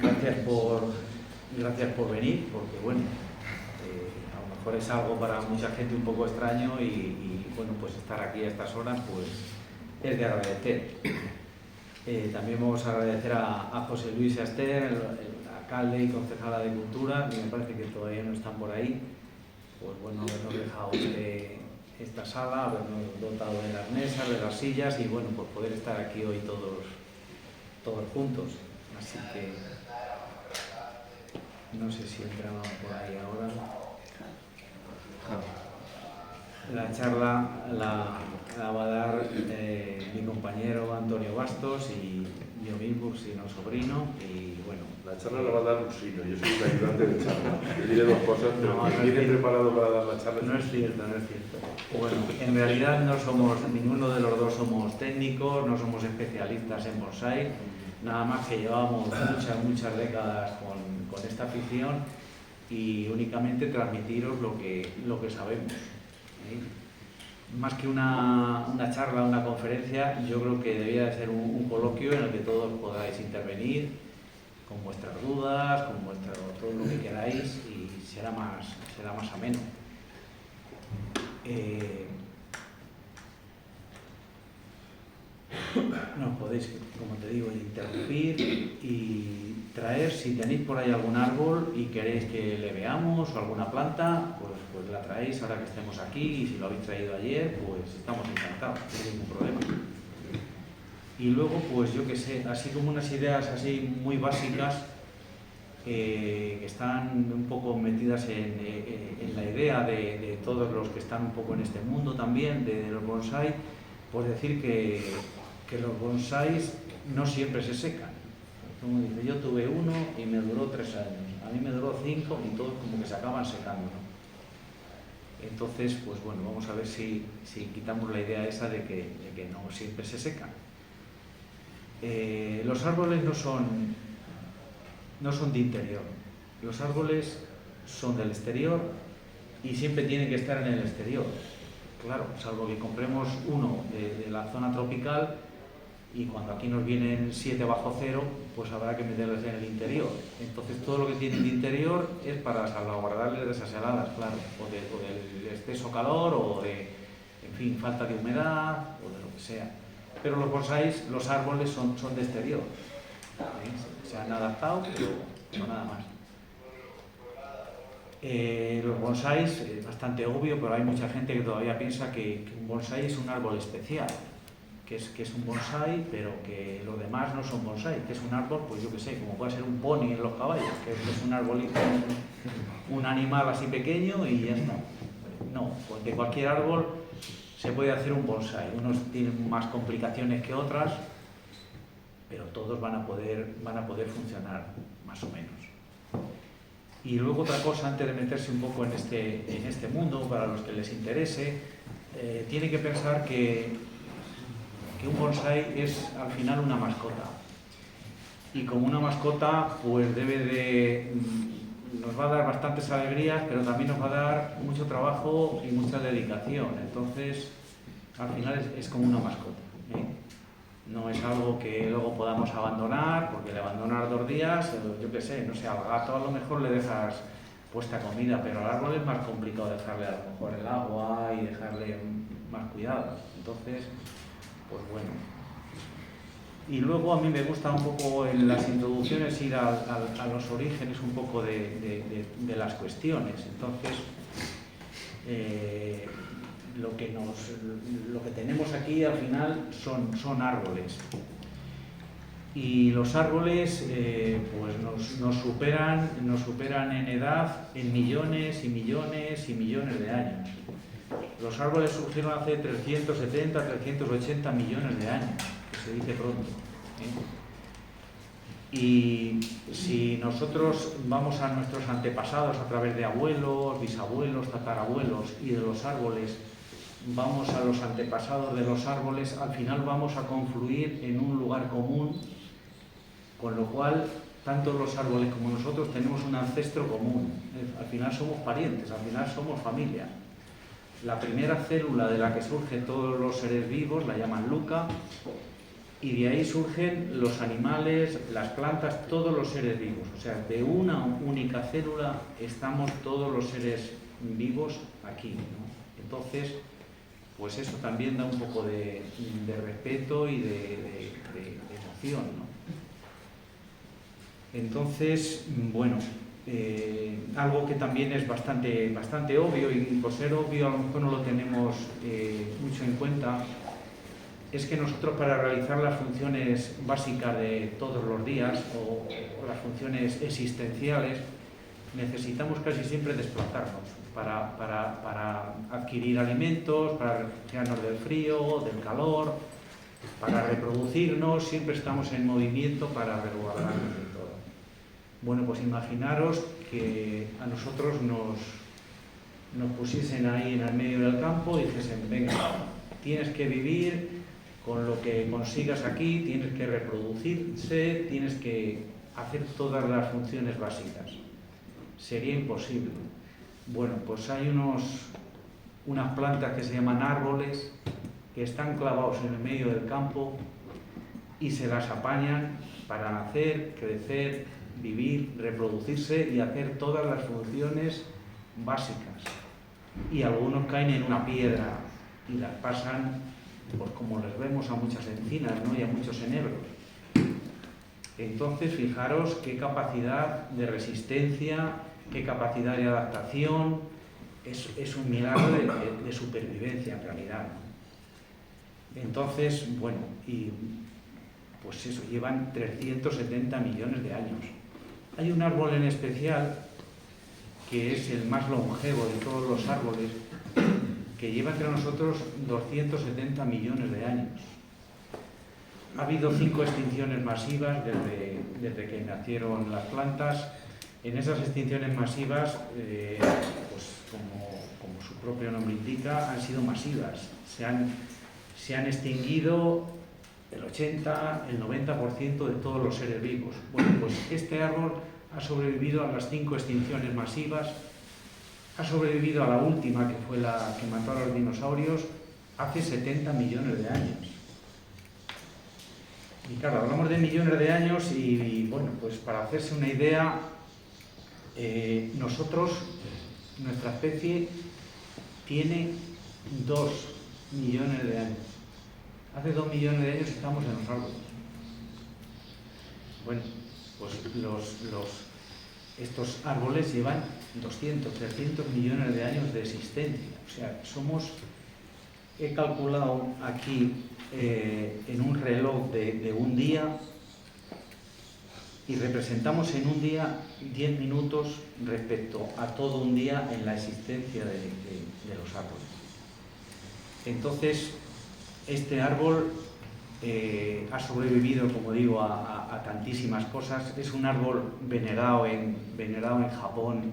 gracias por venir, porque bueno, a lo mejor es algo para mucha gente un poco extraño y bueno, pues estar aquí a estas horas pues es de agradecer. También vamos a agradecer a José Luis Aster, el alcalde y concejala de Cultura, que me parece que todavía no están por ahí, pues bueno, habernos dejado esta sala, habernos dotado de las mesas, de las sillas y bueno, pues poder estar aquí hoy todos juntos. Así que no sé si entraban por ahí ahora. La charla la va a dar mi compañero Antonio Bastos y yo mismo, sino sobrino, y bueno. La charla la va a dar Lucino, yo soy el ayudante de charla. Yo diré dos cosas, pero no, viene preparado para dar la charla. No es cierto. Bueno, en realidad no somos, ninguno de los dos somos técnicos, no somos especialistas en bonsai, nada más que llevamos muchas décadas con esta afición y únicamente transmitiros lo que sabemos. Más que una charla, una conferencia, yo creo que debería de ser un coloquio en el que todos podáis intervenir con vuestras dudas, con todo lo que queráis y será más ameno. No podéis, como te digo, interrumpir y traer, si tenéis por ahí algún árbol y queréis que le veamos o alguna planta, pues la traéis ahora que estemos aquí, y si lo habéis traído ayer, pues estamos encantados, no hay ningún problema. Y luego, pues yo que sé, así como unas ideas así muy básicas que están un poco metidas en la idea de todos los que están un poco en este mundo también, de los bonsai, pues decir que los bonsáis no siempre se secan. Como dice, yo tuve uno y me duró 3 años, a mí me duró 5 y todos como que se acaban secando, ¿no? Entonces, pues bueno, vamos a ver si quitamos la idea esa de que no siempre se secan. Los árboles no son de interior, los árboles son del exterior y siempre tienen que estar en el exterior. Claro, salvo que compremos uno de la zona tropical y cuando aquí nos vienen 7 bajo cero, pues habrá que meterlos en el interior. Entonces todo lo que tienen de interior es para salvaguardarles de esas heladas, claro, o del exceso calor o de, en fin, falta de humedad o de lo que sea. Pero los bonsáis, los árboles son de exterior. Se han adaptado, pero nada más. Los bonsáis, es bastante obvio, pero hay mucha gente que todavía piensa que un bonsái es un árbol especial, que es un bonsái, pero que los demás no son bonsái, que es un árbol, pues yo que sé, como puede ser un pony en los caballos, que es un arbolito, un animal así pequeño y ya está. No, pues de cualquier árbol se puede hacer un bonsái. Unos tienen más complicaciones que otras, pero todos van a poder funcionar más o menos. Y luego otra cosa, antes de meterse un poco en este mundo, para los que les interese, tiene que pensar que un bonsái es al final una mascota. Y como una mascota, pues nos va a dar bastantes alegrías, pero también nos va a dar mucho trabajo y mucha dedicación. Entonces, al final es como una mascota, ¿eh? No es algo que luego podamos abandonar, porque le abandonar 2 días, yo qué sé, no sé, al gato a lo mejor le dejas puesta comida, pero al árbol es más complicado dejarle a lo mejor el agua y dejarle más cuidado. Entonces, pues bueno. Y luego a mí me gusta un poco en las introducciones ir a los orígenes un poco de las cuestiones. Entonces, lo que tenemos aquí al final son árboles. Y los árboles pues nos superan en edad en millones y millones y millones de años. Los árboles surgieron hace 370, 380 millones de años, que se dice pronto, ¿eh? Y si nosotros vamos a nuestros antepasados a través de abuelos, bisabuelos, tatarabuelos y de los árboles, vamos a los antepasados de los árboles, al final vamos a confluir en un lugar común, con lo cual tanto los árboles como nosotros tenemos un ancestro común. Al final somos parientes, al final somos familia. La primera célula de la que surgen todos los seres vivos la llaman Luca y de ahí surgen los animales, las plantas, todos los seres vivos. O sea, de una única célula estamos todos los seres vivos aquí, ¿no? Entonces, pues eso también da un poco de respeto y de emoción, ¿no? Entonces, bueno, algo que también es bastante obvio, y por ser obvio a lo mejor no lo tenemos mucho en cuenta, es que nosotros, para realizar las funciones básicas de todos los días o las funciones existenciales, necesitamos casi siempre desplazarnos para adquirir alimentos, para refugiarnos del frío, del calor, para reproducirnos. Siempre estamos en movimiento para resguardarnos de todo. Bueno, pues imaginaros que a nosotros nos pusiesen ahí en el medio del campo y dijesen: venga, tienes que vivir con lo que consigas aquí, tienes que reproducirse, tienes que hacer todas las funciones básicas. Sería imposible. Bueno, pues hay unas plantas que se llaman árboles, que están clavados en el medio del campo y se las apañan para nacer, crecer, vivir, reproducirse y hacer todas las funciones básicas. Y algunos caen en una piedra y las pasan, pues como les vemos a muchas encinas, ¿no? Y a muchos enebros. Entonces, fijaros qué capacidad de resistencia, qué capacidad de adaptación. Es un milagro de supervivencia en realidad, ¿no? Entonces, bueno, y pues eso, llevan 370 millones de años. Hay un árbol en especial que es el más longevo de todos los árboles, que lleva entre nosotros 270 millones de años. Ha habido 5 extinciones masivas desde que nacieron las plantas. En esas extinciones masivas, pues como su propio nombre indica, han sido masivas. Se han extinguido el 80, el 90% de todos los seres vivos. Bueno, pues este árbol ha sobrevivido a las 5 extinciones masivas. Ha sobrevivido a la última, que fue la que mató a los dinosaurios, hace 70 millones de años. Y claro, hablamos de millones de años y bueno, pues para hacerse una idea, nuestra especie tiene 2 millones de años. Hace 2 millones de años estamos en los árboles. Bueno, pues estos árboles llevan 200, 300 millones de años de existencia. O sea, he calculado aquí en un reloj de un día, y representamos en un día 10 minutos respecto a todo un día en la existencia de los árboles. Entonces, este árbol ha sobrevivido, como digo, a tantísimas cosas. Es un árbol venerado en Japón,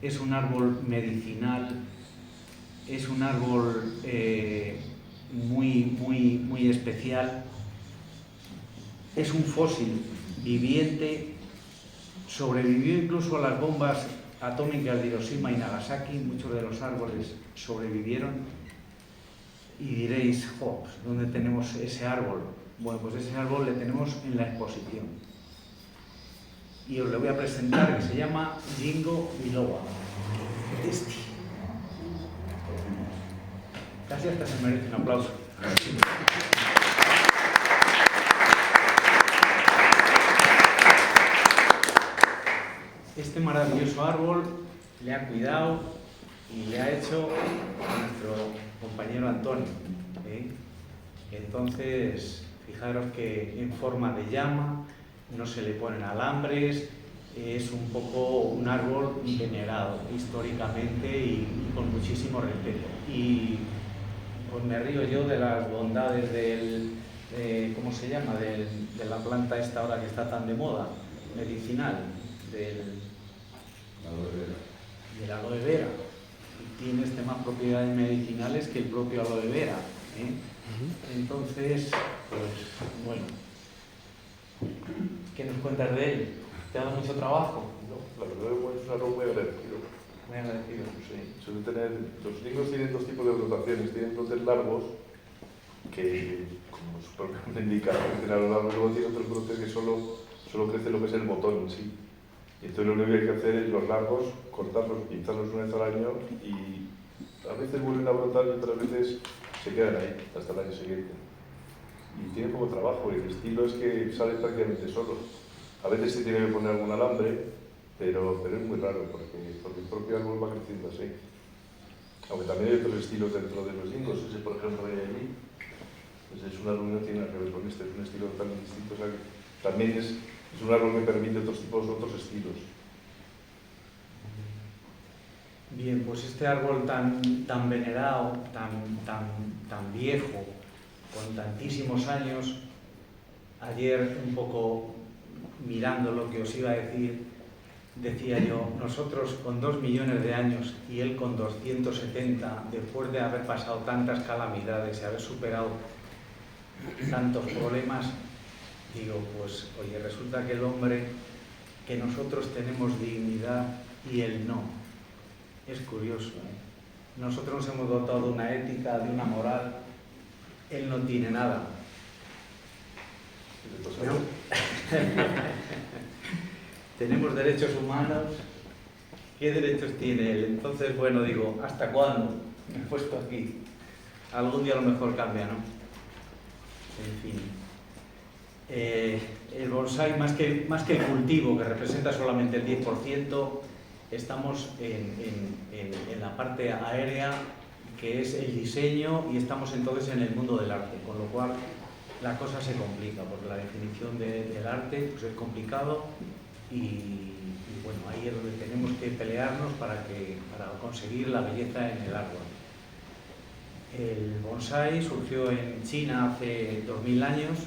es un árbol medicinal, es un árbol muy especial, es un fósil viviente, sobrevivió incluso a las bombas atómicas de Hiroshima y Nagasaki. Muchos de los árboles sobrevivieron. Y diréis: jo, ¿dónde tenemos ese árbol? Bueno, pues ese árbol le tenemos en la exposición. Y os lo voy a presentar, que se llama Ginkgo biloba. Casi hasta se merece un aplauso. Este maravilloso árbol le ha cuidado y le ha hecho a nuestro compañero Antonio, ¿eh? Entonces, fijaros que en forma de llama, no se le ponen alambres, es un poco un árbol venerado históricamente y con muchísimo respeto. Y pues me río yo de las bondades ¿cómo se llama? De la planta esta ahora que está tan de moda, medicinal, del aloe vera. Y tiene más propiedades medicinales que el propio aloe vera, ¿eh? Entonces, pues bueno, ¿qué nos cuentas de él? ¿Te ha dado mucho trabajo? No, la verdad es un árbol muy agradecido. Muy agradecido. Sí, suele tener, los higos tienen 2 tipos de brotaciones. Tienen brotes largos, que, como su propio nombre indica, crecen a lo largo, luego tiene otros brotes que solo crece lo que es el botón en sí. Y entonces lo único que hay que hacer es los largos, cortarlos, pintarlos una vez al año y a veces vuelven a brotar y otras veces se quedan ahí hasta el año siguiente. Y tiene poco trabajo, y el estilo es que sale prácticamente solo. A veces se tiene que poner algún alambre, pero es muy raro porque el propio árbol va creciendo así. Aunque también hay otros estilos dentro de los higos, ese por ejemplo de allí, pues es un árbol que no tiene nada que ver con este, es un estilo tan distinto, o sea que también es un árbol que permite otros estilos. Bien, pues este árbol tan venerado, tan viejo, con tantísimos años, ayer un poco mirando lo que os iba a decir, decía yo, nosotros con 2 millones de años y él con 270, después de haber pasado tantas calamidades y haber superado tantos problemas, digo, pues oye, resulta que el hombre, que nosotros tenemos dignidad y él no. Es curioso, ¿eh? Nosotros nos hemos dotado de una ética, de una moral, él no tiene nada. ¿No? Tenemos derechos humanos. ¿Qué derechos tiene él? Entonces, bueno, digo, ¿hasta cuándo me he puesto aquí? Algún día a lo mejor cambia, ¿no? En fin. El bonsái, más que el cultivo, que representa solamente el 10%, estamos en la parte aérea, que es el diseño, y estamos entonces en el mundo del arte, con lo cual la cosa se complica, porque la definición del arte pues es complicado y bueno, ahí es donde tenemos que pelearnos para conseguir la belleza en el árbol. El bonsái surgió en China hace 2000 años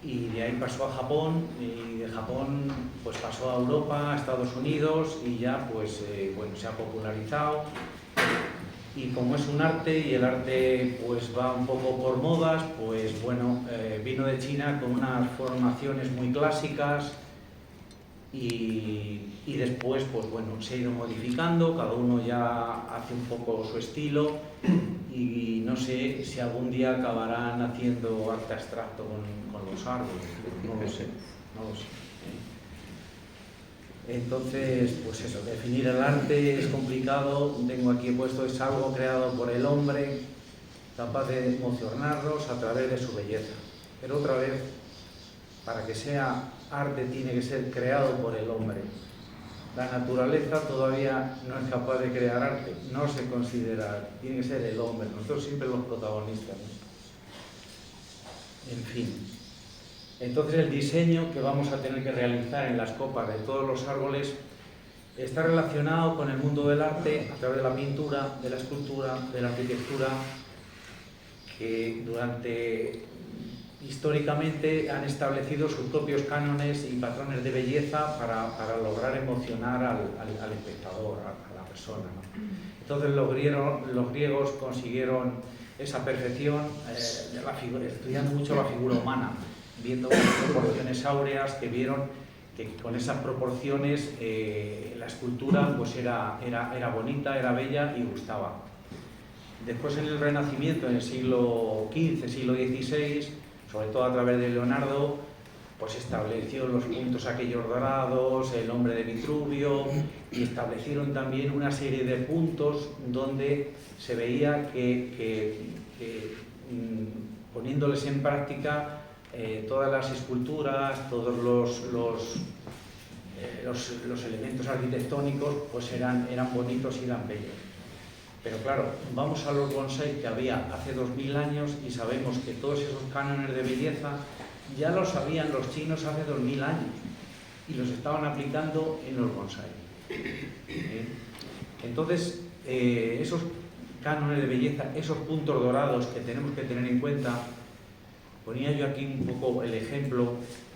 y de ahí pasó a Japón, y de Japón pues pasó a Europa, a Estados Unidos, y ya pues bueno, se ha popularizado. Y como es un arte y el arte pues va un poco por modas, pues bueno, vino de China con unas formaciones muy clásicas y después pues bueno, se ha ido modificando, cada uno ya hace un poco su estilo y no sé si algún día acabarán haciendo arte abstracto con los árboles, no lo sé. Entonces, pues eso, definir el arte es complicado. Tengo aquí puesto, es algo creado por el hombre, capaz de emocionarnos a través de su belleza. Pero otra vez, para que sea arte tiene que ser creado por el hombre. La naturaleza todavía no es capaz de crear arte, no se considera, tiene que ser el hombre, nosotros siempre los protagonistas, ¿no? En fin. Entonces el diseño que vamos a tener que realizar en las copas de todos los árboles está relacionado con el mundo del arte a través de la pintura, de la escultura, de la arquitectura, que históricamente han establecido sus propios cánones y patrones de belleza para lograr emocionar al espectador, a la persona, ¿no? Entonces los griegos consiguieron esa perfección estudiando mucho la figura humana, viendo proporciones áureas, que vieron que con esas proporciones la escultura pues era bonita, era bella y gustaba. Después en el Renacimiento, en el siglo XV, siglo XVI, sobre todo a través de Leonardo, pues estableció los puntos aquellos dorados, el hombre de Vitruvio, y establecieron también una serie de puntos donde se veía que poniéndoles en práctica todas las esculturas, todos los elementos arquitectónicos pues eran bonitos y eran bellos. Pero claro, vamos a los bonsái que había hace 2000 años y sabemos que todos esos cánones de belleza ya los sabían los chinos hace 2000 años y los estaban aplicando en los bonsái. Entonces, esos cánones de belleza, esos puntos dorados que tenemos que tener en cuenta, ponía yo aquí un poco el ejemplo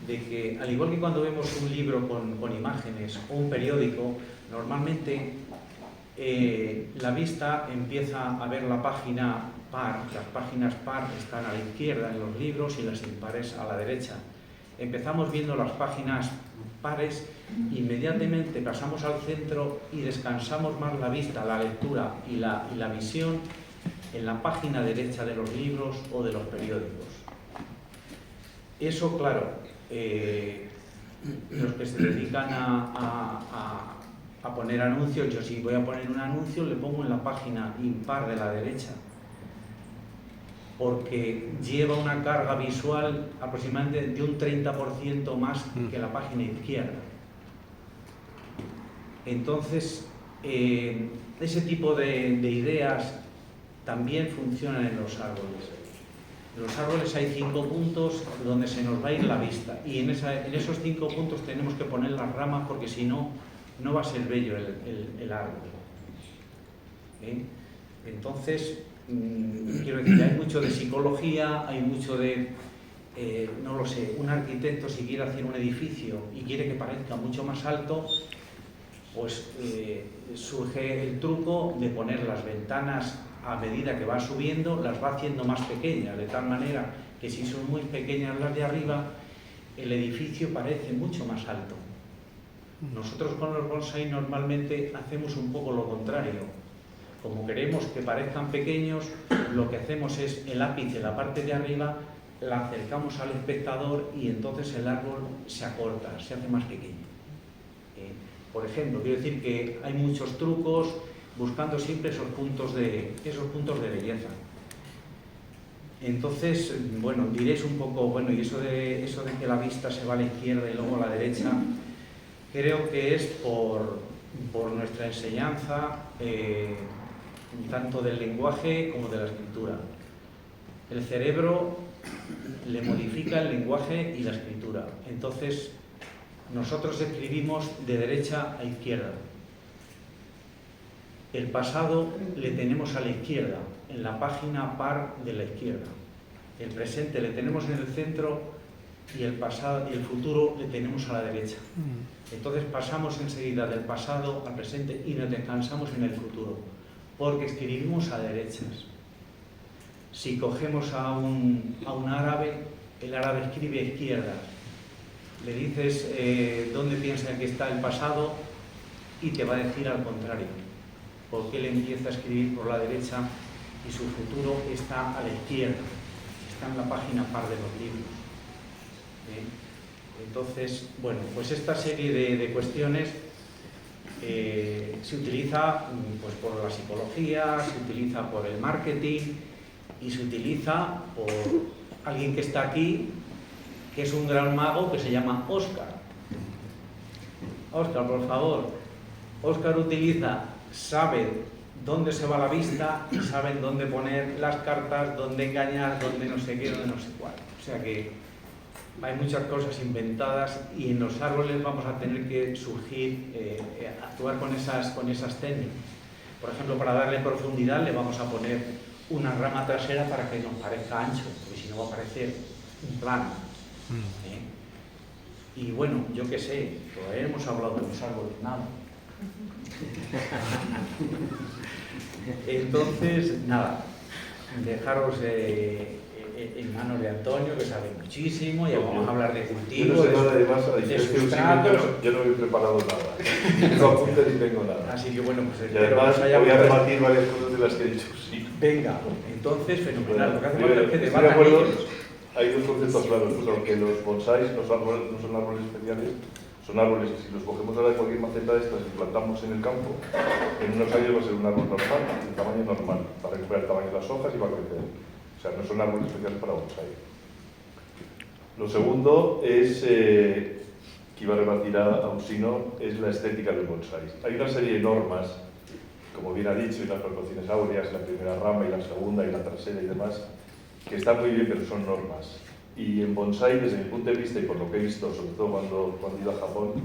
de que, al igual que cuando vemos un libro con imágenes o un periódico, normalmente la vista empieza a ver la página par. Las páginas par están a la izquierda en los libros y las impares a la derecha. Empezamos viendo las páginas pares, inmediatamente pasamos al centro y descansamos más la vista, la lectura y la visión en la página derecha de los libros o de los periódicos. Eso, claro, los que se dedican a poner anuncios, yo si voy a poner un anuncio le pongo en la página impar de la derecha, porque lleva una carga visual aproximadamente de un 30% más que la página izquierda. Entonces, ese tipo de ideas también funcionan en los árboles. En los árboles hay 5 puntos donde se nos va a ir la vista, y en esos 5 puntos tenemos que poner las ramas, porque si no, no va a ser bello el árbol. Entonces, quiero decir, hay mucho de psicología, hay mucho de, no lo sé, un arquitecto si quiere hacer un edificio y quiere que parezca mucho más alto, pues surge el truco de poner las ventanas a medida que va subiendo, las va haciendo más pequeñas, de tal manera que si son muy pequeñas las de arriba, el edificio parece mucho más alto. Nosotros con los bonsai normalmente hacemos un poco lo contrario. Como queremos que parezcan pequeños, lo que hacemos es el ápice, la parte de arriba, la acercamos al espectador y entonces el árbol se acorta, se hace más pequeño. Por ejemplo, quiero decir que hay muchos trucos buscando siempre esos puntos de belleza. Entonces, bueno, diréis un poco, bueno, y eso de que la vista se va a la izquierda y luego a la derecha, creo que es por nuestra enseñanza, tanto del lenguaje como de la escritura. El cerebro le modifica el lenguaje y la escritura. Entonces, nosotros escribimos de derecha a izquierda. El pasado le tenemos a la izquierda, en la página par de la izquierda. El presente le tenemos en el centro y el pasado y el futuro le tenemos a la derecha. Entonces pasamos enseguida del pasado al presente y nos descansamos en el futuro, porque escribimos a derechas. Si cogemos a un árabe, el árabe escribe a izquierda. Le dices dónde piensa que está el pasado y te va a decir al contrario, porque él empieza a escribir por la derecha y su futuro está a la izquierda, está en la página par de los libros. Entonces, bueno, pues esta serie de cuestiones se utiliza pues, por la psicología, se utiliza por el marketing y se utiliza por alguien que está aquí, que es un gran mago que se llama Óscar. Óscar, por favor. Óscar sabe dónde se va la vista y sabe dónde poner las cartas, dónde engañar, dónde no sé qué, dónde no sé cuál. O sea que hay muchas cosas inventadas y en los árboles vamos a tener que actuar con esas técnicas. Por ejemplo, para darle profundidad le vamos a poner una rama trasera para que nos parezca ancho, porque si no va a parecer un plano. Y bueno, yo qué sé, todavía hemos hablado de los árboles, nada. Entonces, nada, dejaros en manos de Antonio, que sabe muchísimo, y vamos a hablar de cultivo, yo no sé nada de más, de sustratos. Yo no he preparado nada, no apunte ni tengo nada. Así que bueno, pues y además voy a rebatir varias cosas de las que he dicho, sí. Venga, entonces fenomenal, lo que hace Bueno, falta es que debatan ellos. Hay dos conceptos claros, pues aunque los bonsáis no son árboles especiales, son árboles que si los cogemos ahora de cualquier maceta de estas y plantamos en el campo, en unos años va a ser un árbol normal, de tamaño normal, va a recuperar el tamaño de las hojas y va a crecer. O sea, no son árboles especiales para bonsái. Lo segundo es, que iba a rebatir a Usino, es la estética de los bonsáis. Hay una serie de normas, como bien ha dicho, y las proporciones áureas, la primera rama y la segunda y la trasera y demás, que están muy bien, pero son normas. Y en bonsái, desde mi punto de vista y por lo que he visto, sobre todo cuando he ido a Japón,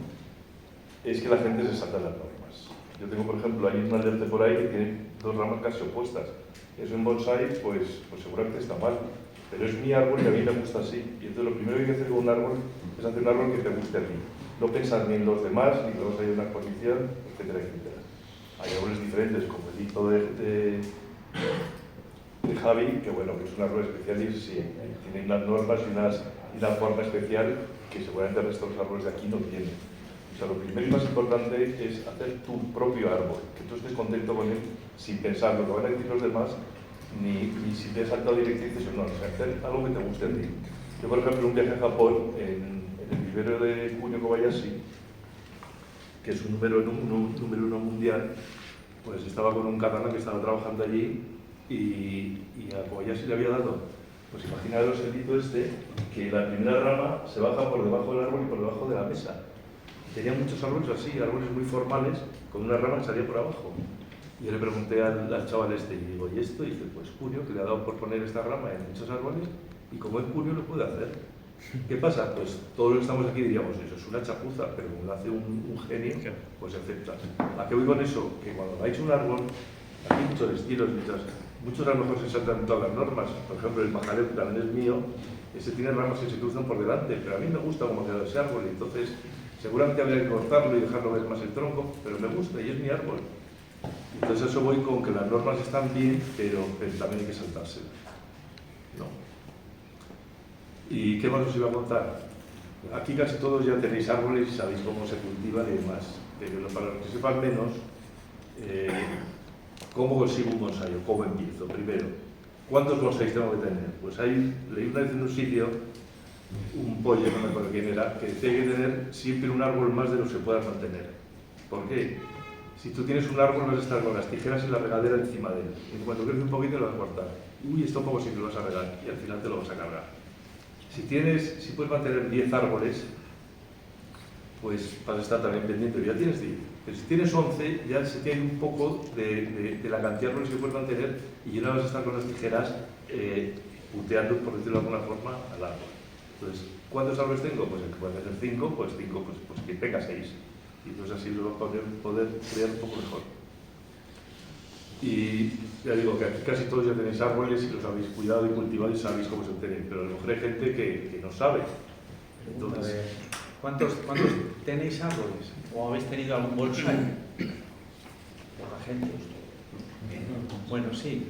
es que la gente se salta las normas. Yo tengo, por ejemplo, hay un alderte por ahí que tiene dos ramas casi opuestas. Eso en bonsái, pues seguramente está mal. Pero es mi árbol y a mí me gusta así. Y entonces lo primero que hay que hacer con un árbol es hacer un árbol que te guste a ti. No pensar ni en los demás, ni que vas a ir a una exposición, etcétera, etcétera. Hay árboles diferentes, como el hito de Javi, que bueno, que es un árbol especial y sí, tiene unas normas y una forma especial que seguramente el resto de los árboles de aquí no tienen. O sea, lo primero y más importante es hacer tu propio árbol, que tú estés contento con él sin pensar lo que van a decir los demás ni si te has saltado directrices o no, o sea, hacer algo que te guste a ti. Yo, por ejemplo, un viaje a Japón, en el vivero de Kunio Kobayashi, que es un número uno mundial, pues estaba con un catalán que estaba trabajando allí y a Kobayashi le había dado, pues imaginaros el hito este, que la primera rama se baja por debajo del árbol y por debajo de la mesa. Tenía muchos árboles así, árboles muy formales, con una rama que salía por abajo. Y yo le pregunté al chaval este, y digo, ¿y esto? Y dice, pues Kunio, que le ha dado por poner esta rama en muchos árboles, y como es Kunio lo puede hacer. ¿Qué pasa? Pues todos los que estamos aquí diríamos, eso es una chapuza, pero como lo hace un genio, pues aceptas. ¿A qué voy con eso? Que cuando vais un árbol, hay muchos estilos, muchos a lo mejor se saltan todas las normas. Por ejemplo, el pajarero, que también es mío, ese tiene ramas que se cruzan por delante, pero a mí me gusta cómo queda ese árbol, y entonces seguramente habría que cortarlo y dejarlo ver más el tronco, pero me gusta y es mi árbol. Entonces eso voy con que las normas están bien, pero también hay que saltárselas. ¿No? ¿Y qué más os iba a contar? Aquí casi todos ya tenéis árboles y sabéis cómo se cultivan y demás, pero para los que sepan menos, ¿cómo consigo un bonsai o cómo empiezo? Primero, ¿cuántos bonsáis tengo que tener? Pues ahí leí una vez en un sitio, un pollo, no me acuerdo quién era, que decía que hay que tener siempre un árbol más de los que puedas mantener. ¿Por qué? Si tú tienes un árbol, vas a estar con las tijeras y la regadera encima de él. En cuanto crece un poquito, lo vas a cortar. Uy, esto poco siempre lo vas a regar y al final te lo vas a cargar. Si puedes mantener 10 árboles, pues vas a estar también pendiente, pero ya tienes 10. Pero si tienes 11, ya se tiene un poco de la cantidad de árboles que puedes mantener y ya no vas a estar con las tijeras puteando, por decirlo de alguna forma, al árbol. Entonces, ¿cuántos árboles tengo? Pues el que puede tener 5, pues que tenga 6. Y entonces así lo va a poder crear un poco mejor. Y ya digo que aquí casi todos ya tenéis árboles y los habéis cuidado y cultivado y sabéis cómo se obtienen, pero a lo mejor hay gente que no sabe. Entonces, ¿Cuántos tenéis árboles? ¿O habéis tenido algún bonsai? Por la gente. Bueno, sí.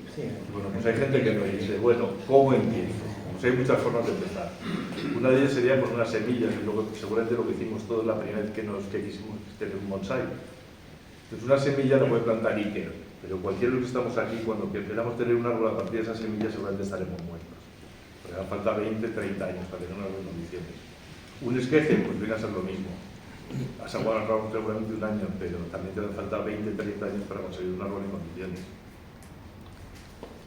Bueno, pues hay gente que me dice, bueno, ¿cómo empiezo? Pues hay muchas formas de empezar. Una de ellas sería con unas semillas, y luego seguramente lo que hicimos todos la primera vez que quisimos tener un bonsai. Entonces una semilla no puede plantar Iker, pero cualquiera de los que estamos aquí, cuando queramos tener un árbol a partir de esa semilla, seguramente estaremos muertos. Porque hace falta 20, 30 años para tener unas buenas condiciones. Un esqueje, pues viene a ser lo mismo. Has aguardado seguramente un año, pero también te hace falta 20, 30 años para conseguir un árbol en condiciones.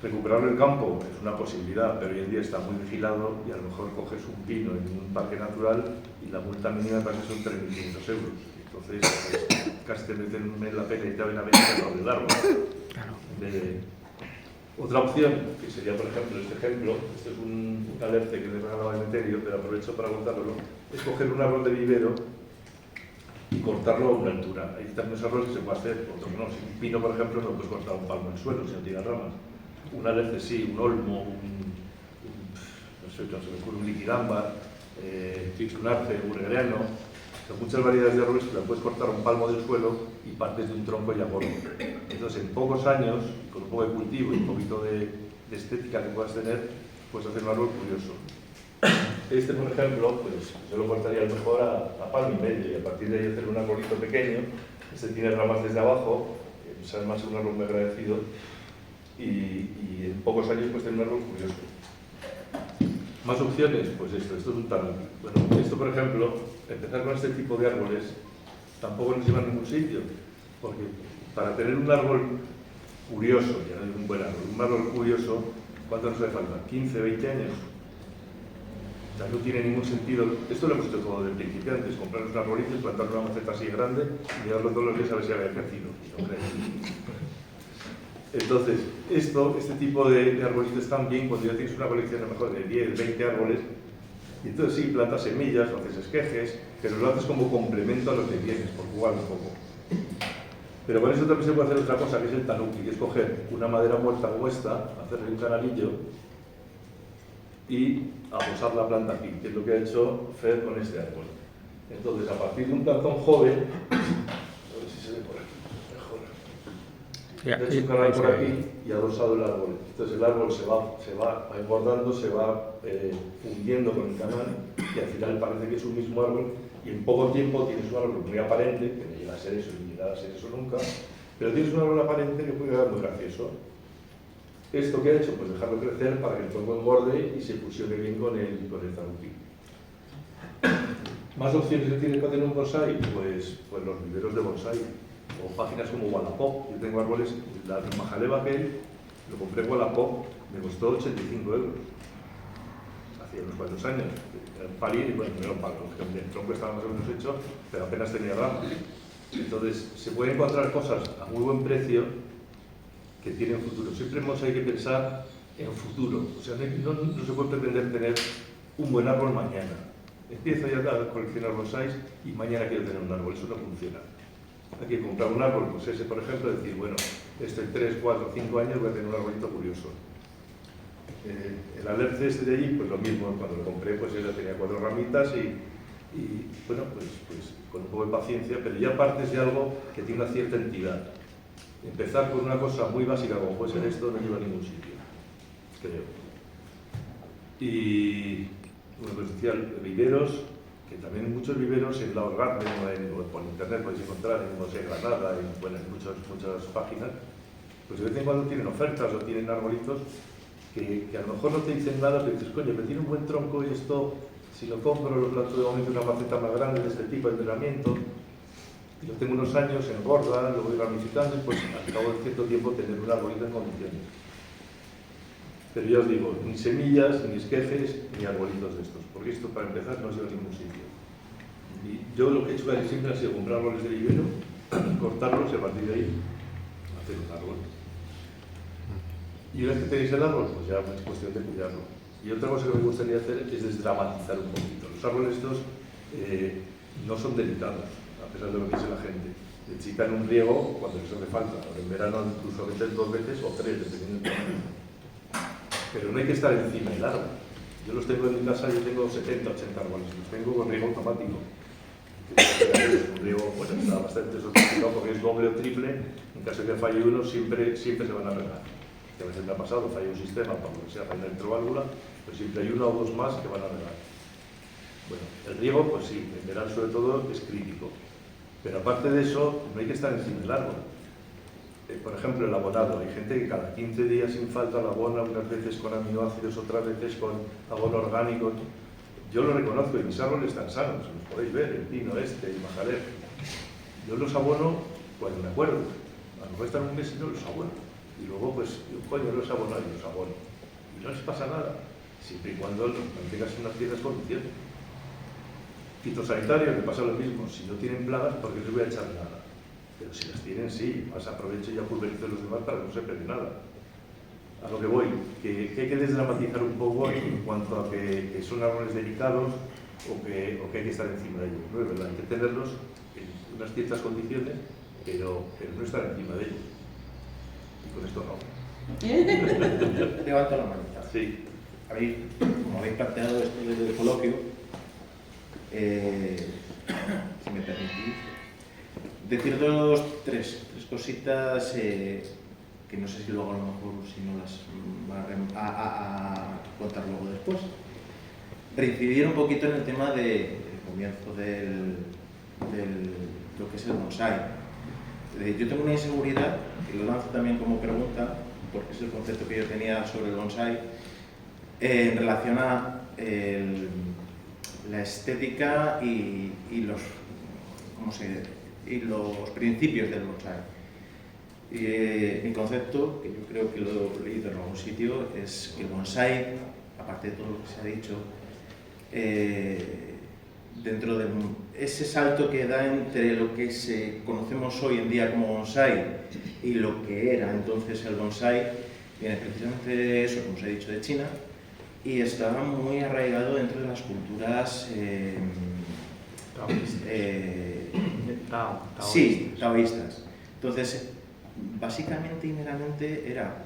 Recuperar el campo es una posibilidad, pero hoy en día está muy vigilado y a lo mejor coges un pino en un parque natural y la multa mínima para eso son 3.500 euros. Entonces, pues, casi te meten en la pena y te ven a ver el árbol. Claro. Otra opción, que sería, por ejemplo, este ejemplo, este es un alerce que le regalaba a Emeterio, pero aprovecho para contarlo, es coger un árbol de vivero y cortarlo a una altura. Hay también árboles que se puede hacer, otros no. Si un pino, por ejemplo, no puedes cortar un palmo en el suelo si no tiene ramas. Un alerce sí, un olmo, no sé, se me ocurre un liquidámbar, un arce, un greano. Son muchas variedades de árboles que la puedes cortar un palmo del suelo y partes de un tronco ya gordo. Entonces, en pocos años, con un poco de cultivo y un poquito de estética que puedas tener, puedes hacer un árbol curioso. Este, por ejemplo, pues yo lo cortaría a lo mejor a palmo y medio y a partir de ahí hacer un arbolito pequeño. Este tiene ramas desde abajo, pues además es un árbol muy agradecido y en pocos años puedes tener un árbol curioso. Más opciones, pues esto es un tanuki. Bueno, esto por ejemplo, empezar con este tipo de árboles tampoco nos lleva a ningún sitio, porque para tener un árbol curioso, ya no es un buen árbol, un árbol curioso, ¿cuánto nos hace falta? ¿15, 20 años? O sea, no tiene ningún sentido. Esto lo hemos hecho todo de principiantes, comprar un arbolito y plantar una maceta así grande y mirarlo todos los días a ver si había crecido. No creo. Entonces, este tipo de arbolitos están bien cuando ya tienes una colección a lo mejor de 10, 20 árboles, y entonces sí, plantas semillas o haces esquejes, pero lo haces como complemento a los que tienes, por jugar un poco. Pero con eso también se puede hacer otra cosa, que es el tanuki, que es coger una madera muerta como esta, hacerle un canalillo y aposar la planta aquí, que es lo que ha hecho Fer con este árbol. Entonces, a partir de un plantón joven, a ver si se ve por aquí. He hecho un canal por aquí y ha adosado el árbol. Entonces el árbol se va engordando, se va fundiendo con el canal y al final parece que es un mismo árbol y en poco tiempo tienes un árbol muy aparente, que no llega a ser eso ni llegará a ser eso nunca, pero tienes un árbol aparente que puede quedar muy gracioso. ¿Esto qué ha hecho? Pues dejarlo crecer para que el tronco engorde y se fusione bien con el zancudo. ¿Más opciones que tiene para tener un bonsai? Pues los viveros de bonsai, o páginas como Wallapop. Yo tengo árboles, la majaleva aquel, lo compré en Wallapop, me costó 85 €. Hacía unos cuantos años. Era un palín y bueno, no era un palo, el tronco estaba más o menos hecho, pero apenas tenía ramas. Entonces, se pueden encontrar cosas a muy buen precio que tienen futuro. Siempre hay que pensar en futuro. O sea, no se puede pretender tener un buen árbol mañana. Empiezo ya a coleccionar bonsais y mañana quiero tener un árbol. Eso no funciona. Hay que comprar un árbol, pues ese por ejemplo, decir, bueno, en 3, 4, 5 años voy a tener un arbolito curioso. El alerce este de allí, pues lo mismo, cuando lo compré, pues ya tenía 4 ramitas y bueno, pues con un poco de paciencia, pero ya partes de algo que tiene una cierta entidad. Empezar con una cosa muy básica como puede ser esto no lleva a ningún sitio, creo. Y bueno, pues decía, viveros, que también muchos viveros en la Orgarden o por internet podéis encontrar en no sé, Granada, en muchas páginas, pues de vez en cuando tienen ofertas o tienen arbolitos que a lo mejor no te dicen nada, pero dices, coño, pero tiene un buen tronco y esto, si lo compro, lo planto de momento en una maceta más grande de este tipo de entrenamiento, y lo tengo unos años, engorda, lo voy ramificando y pues al cabo de cierto tiempo tener un arbolito en condiciones. Pero ya os digo, ni semillas, ni esquejes, ni arbolitos de estos, porque esto para empezar no lleva a ningún sitio. Y yo lo que he hecho siempre ha sido comprar árboles de vivero, cortarlos y a partir de ahí hacer un árbol. Y una vez que tenéis el árbol, pues ya es cuestión de cuidarlo. Y otra cosa que me gustaría hacer es desdramatizar un poquito. Los árboles estos no son delicados, a pesar de lo que dice la gente. Necesitan un riego cuando les hace falta. Ahora en verano incluso a veces 2 veces o 3, dependiendo del tamaño. Pero no hay que estar encima del árbol. Yo los tengo en mi casa, yo tengo 70, 80 árboles. Los tengo con riego automático. Un riego bueno, está bastante sofisticado porque es doble o triple. En caso de que falle uno, siempre se van a regar. Que a veces me ha pasado, falla un sistema, para lo que sea, falla una electroválvula, pues siempre hay 1 o 2 más que van a regar. Bueno, el riego, pues sí, en verano sobre todo es crítico. Pero aparte de eso, no hay que estar encima del árbol. Por ejemplo, el abonado. Hay gente que cada 15 días sin falta la abona, unas veces con aminoácidos, otras veces con abono orgánico. Yo lo reconozco y mis árboles están sanos, los podéis ver, el pino este, el majalé. Yo los abono cuando me acuerdo. A lo mejor están un mes y no los abono. Y luego, pues, coño, los abono y los abono. Y no les pasa nada, siempre y cuando los mantengas en unas ciertas condiciones. Fitosanitarios, me pasa lo mismo. Si no tienen plagas, ¿por qué les voy a echar nada? Pero si las tienen, sí, más aprovecho y ya pulverizo los demás para que no se pegue nada. A lo que voy, que hay que desdramatizar un poco en cuanto a que son árboles delicados o que hay que estar encima de ellos. No es verdad, hay que tenerlos en unas ciertas condiciones, pero no estar encima de ellos. Y con esto no. Levanto la manita. Sí. Como habéis planteado esto desde el coloquio, si me permitís, decir tres cositas que no sé si luego a lo mejor si no las va a contar luego después. Reincidir un poquito en el tema del comienzo del lo que es el bonsai. Yo tengo una inseguridad, y lo lanzo también como pregunta, porque es el concepto que yo tenía sobre el bonsai, en relación a la estética y los principios del bonsai. Mi concepto, que yo creo que lo he leído en algún sitio, es que el bonsai, aparte de todo lo que se ha dicho, dentro de ese salto que da entre lo que conocemos hoy en día como bonsai y lo que era entonces el bonsai, viene precisamente de eso, como os he dicho, de China, y está muy arraigado dentro de las culturas taoístas. Entonces, básicamente y meramente era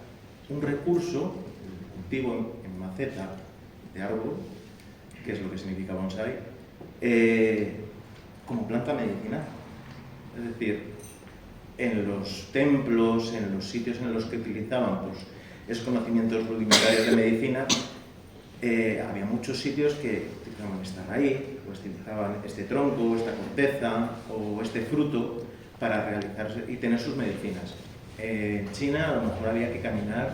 un recurso, un cultivo en maceta de árbol, que es lo que significa bonsai, como planta medicinal. Es decir, en los templos, en los sitios en los que utilizaban pues, esos conocimientos rudimentarios de medicina, había muchos sitios que utilizaban esta raíz, o utilizaban este tronco, esta corteza o este fruto para realizar y tener sus medicinas. En China a lo mejor había que caminar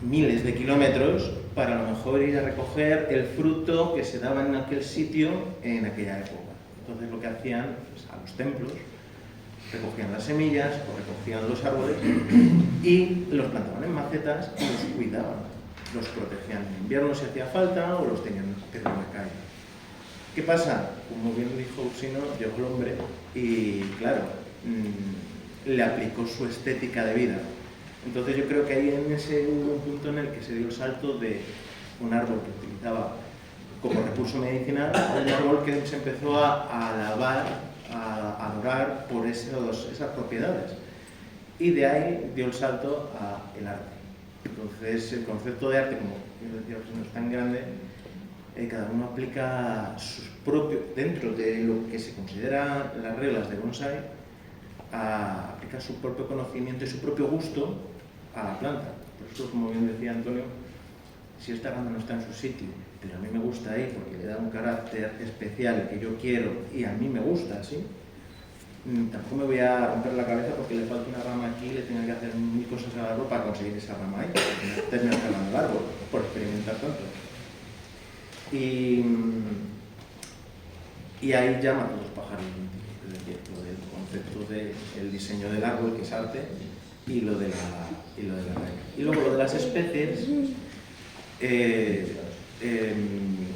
miles de kilómetros para a lo mejor ir a recoger el fruto que se daba en aquel sitio en aquella época. Entonces lo que hacían pues, a los templos, recogían las semillas o recogían los árboles y los plantaban en macetas y los cuidaban, los protegían en invierno si hacía falta o los tenían en la calle. ¿Qué pasa? Como bien dijo Ursino, llegó el hombre y, claro, le aplicó su estética de vida. Entonces yo creo que ahí en ese hubo un punto en el que se dio el salto de un árbol que utilizaba como recurso medicinal a un árbol que se empezó a alabar, a adorar por esas propiedades. Y de ahí dio el salto al arte. Entonces el concepto de arte, como yo decía, no es tan grande, cada uno aplica sus propios, dentro de lo que se considera las reglas de bonsai, aplica su propio conocimiento y su propio gusto a la planta. Por eso, como bien decía Antonio, si esta rama no está en su sitio, pero a mí me gusta ahí porque le da un carácter especial que yo quiero y a mí me gusta así, tampoco me voy a romper la cabeza porque le falta una rama aquí y le tenga que hacer mil cosas al árbol para conseguir esa rama ahí, porque terminar calando el árbol por experimentar tanto. Y ahí llama a todos los pájaros, es decir, lo del concepto del diseño del árbol, que es arte, y lo de la regla. Y luego lo de las especies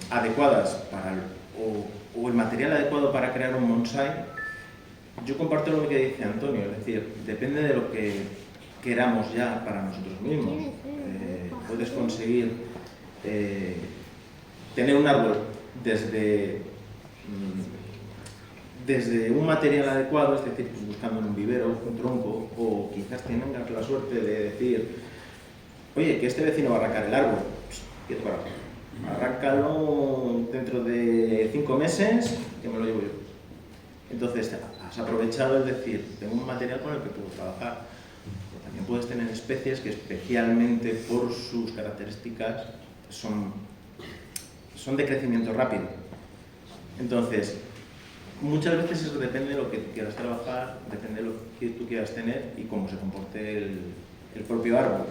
adecuadas para o el material adecuado para crear un bonsai. Yo comparto lo que dice Antonio, es decir, depende de lo que queramos ya para nosotros mismos. Puedes conseguir tener un árbol desde un material adecuado, es decir, pues buscando en un vivero, un tronco, o quizás tengas la suerte de decir, oye, que este vecino va a arrancar el árbol, ¿qué te parece? Arráncalo dentro de 5 meses, que me lo llevo yo. Entonces, has aprovechado el decir, tengo un material con el que puedo trabajar. Pero también puedes tener especies que especialmente por sus características son de crecimiento rápido. Entonces, muchas veces eso depende de lo que quieras trabajar, depende de lo que tú quieras tener y cómo se comporte el propio árbol.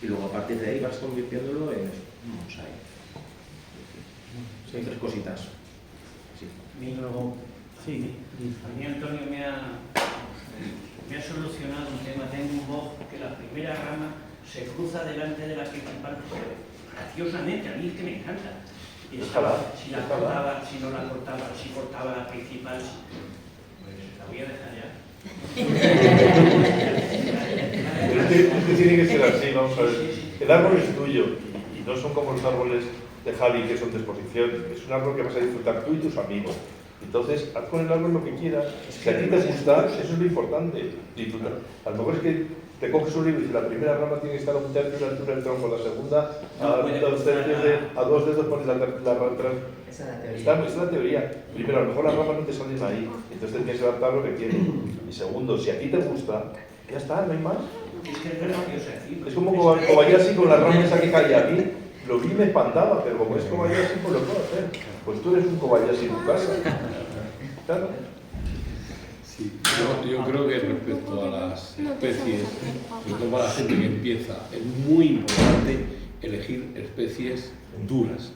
Y luego a partir de ahí vas convirtiéndolo en un bonsai. Sí, 3 cositas. Sí. Y luego, sí. A mí Antonio me ha solucionado un tema. Tengo un boj que la primera rama se cruza delante de la principal, graciosamente, a mí es que me encanta. Y si la cortaba, si no la cortaba, si cortaba la principal, pues la voy a dejar ya. Este tiene que ser así, vamos a ver. El árbol es tuyo y no son como los árboles de Javi que son de exposición. Es un árbol que vas a disfrutar tú y tus amigos. Entonces, haz con el árbol lo que quieras. Si a ti te gusta, eso es lo importante. Disfrutar. A lo mejor es que te coges un libro y dices, la primera rama tiene que estar a 1/3 de la altura del tronco, la segunda a 2 dedos pones la rama. Esa es la teoría. Primero, a lo mejor las ramas no te salen ahí, entonces tienes que adaptar lo que quieres. Y segundo, si a ti te gusta, ya está, no hay más. Es que es gracioso decirlo. Es como Kobayashi con la rama esa que cae a mí. Lo vi y me espantaba, pero como es Kobayashi, pues lo puedo hacer. Pues tú eres un Kobayashi en tu casa. Claro. Sí, yo creo que respecto a las especies, sobre todo para la gente que empieza, es muy importante elegir especies duras,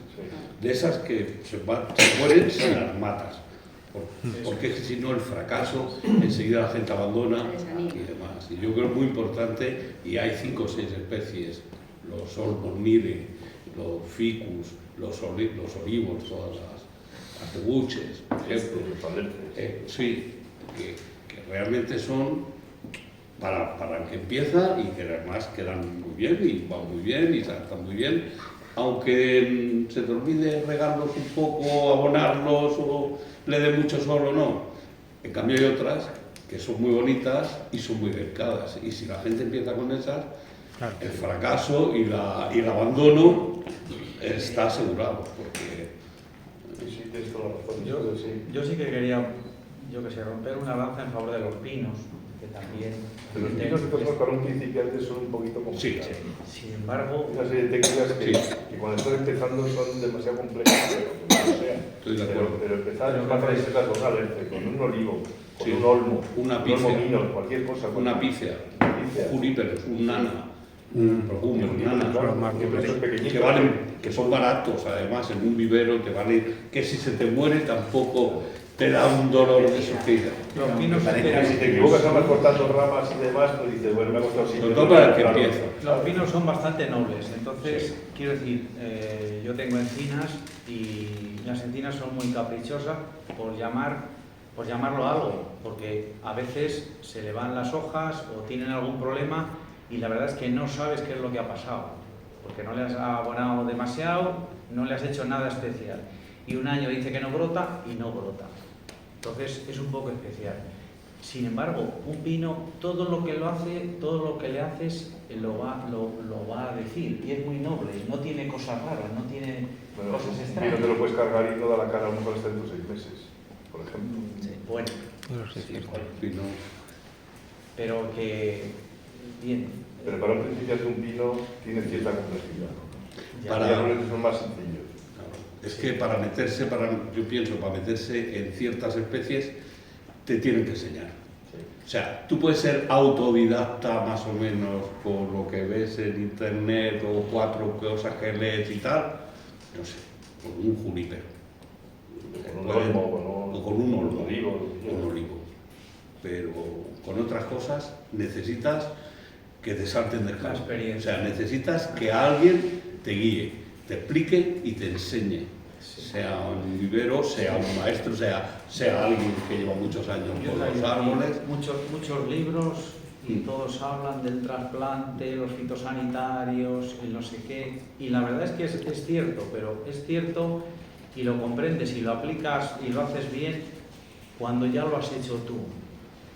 de esas que se mueren si las matas, porque si no el fracaso, enseguida la gente abandona y demás. Y yo creo que es muy importante, y hay 5 o 6 especies, los Olmonire, los ficus, los olivos, todas las tebuches, por ejemplo, sí, que realmente son para el que empieza y que además quedan muy bien y van muy bien y se adaptan muy bien, aunque se te olvide regarlos un poco, abonarlos o le dé mucho sol o no. En cambio hay otras que son muy bonitas y son muy delicadas, y si la gente empieza con esas, el fracaso y el abandono está asegurado, porque Sí, tienes toda la razón. Yo sí que quería, yo que sé, romper una lanza en favor de los pinos, que también... Pero los pinos entonces para un principiante son un poquito complicados. Sin embargo... Una serie de técnicas que cuando estás empezando son demasiado complejas, estoy de acuerdo. pero empezar con una receta con una verde, con un olivo, con Sí. un olmo, Una un pícea. olmo mino, cualquier cosa. Una pícea, juníperos, un nana, un procúmen, nada, que son baratos además en un vivero, que vale, que si se te muere tampoco te da un dolor de sufrida. Los pinos Si te equivocas además cortando ramas y demás, pues dices, bueno, me ha costado Sobre todo para el que empieza. Los pinos son bastante nobles, entonces quiero decir, yo tengo encinas y las encinas son muy caprichosas por llamarlo algo, porque a veces se le van las hojas o tienen algún problema y la verdad es que no sabes qué es lo que ha pasado, porque no le has abonado demasiado, no le has hecho nada especial. Y un año dice que no brota y no brota. Entonces es un poco especial. Sin embargo, un pino, todo lo que le haces lo va a decir, y es muy noble, no tiene cosas raras, no tiene cosas Un extrañas. pino te lo puedes cargar y no da la cara a lo mejor hasta dentro de 6 meses, por ejemplo. Sí, bueno, Pino. pero que bien. Pero para un principiante un pino tiene cierta complejidad. Ya, Para- Los árboles son más sencillos. Es que yo pienso, para meterse en ciertas especies, te tienen que enseñar. O sea, tú puedes ser autodidacta más o menos por lo que ves en internet o 4 cosas que lees y tal, no sé, con un juniper. Con un olmo, O con un olmo, un olivo. un olivo. Pero con otras cosas necesitas que te salten del La carro. experiencia. O sea, necesitas que alguien te guíe, te explique y te enseñe. Sea un vivero, sea un maestro, sea alguien que lleva muchos años Yo con he los leído árboles. muchos libros y todos hablan del trasplante, los fitosanitarios, el no sé qué. Y la verdad es que es cierto, pero es cierto y lo comprendes y lo aplicas y lo haces bien cuando ya lo has hecho tú.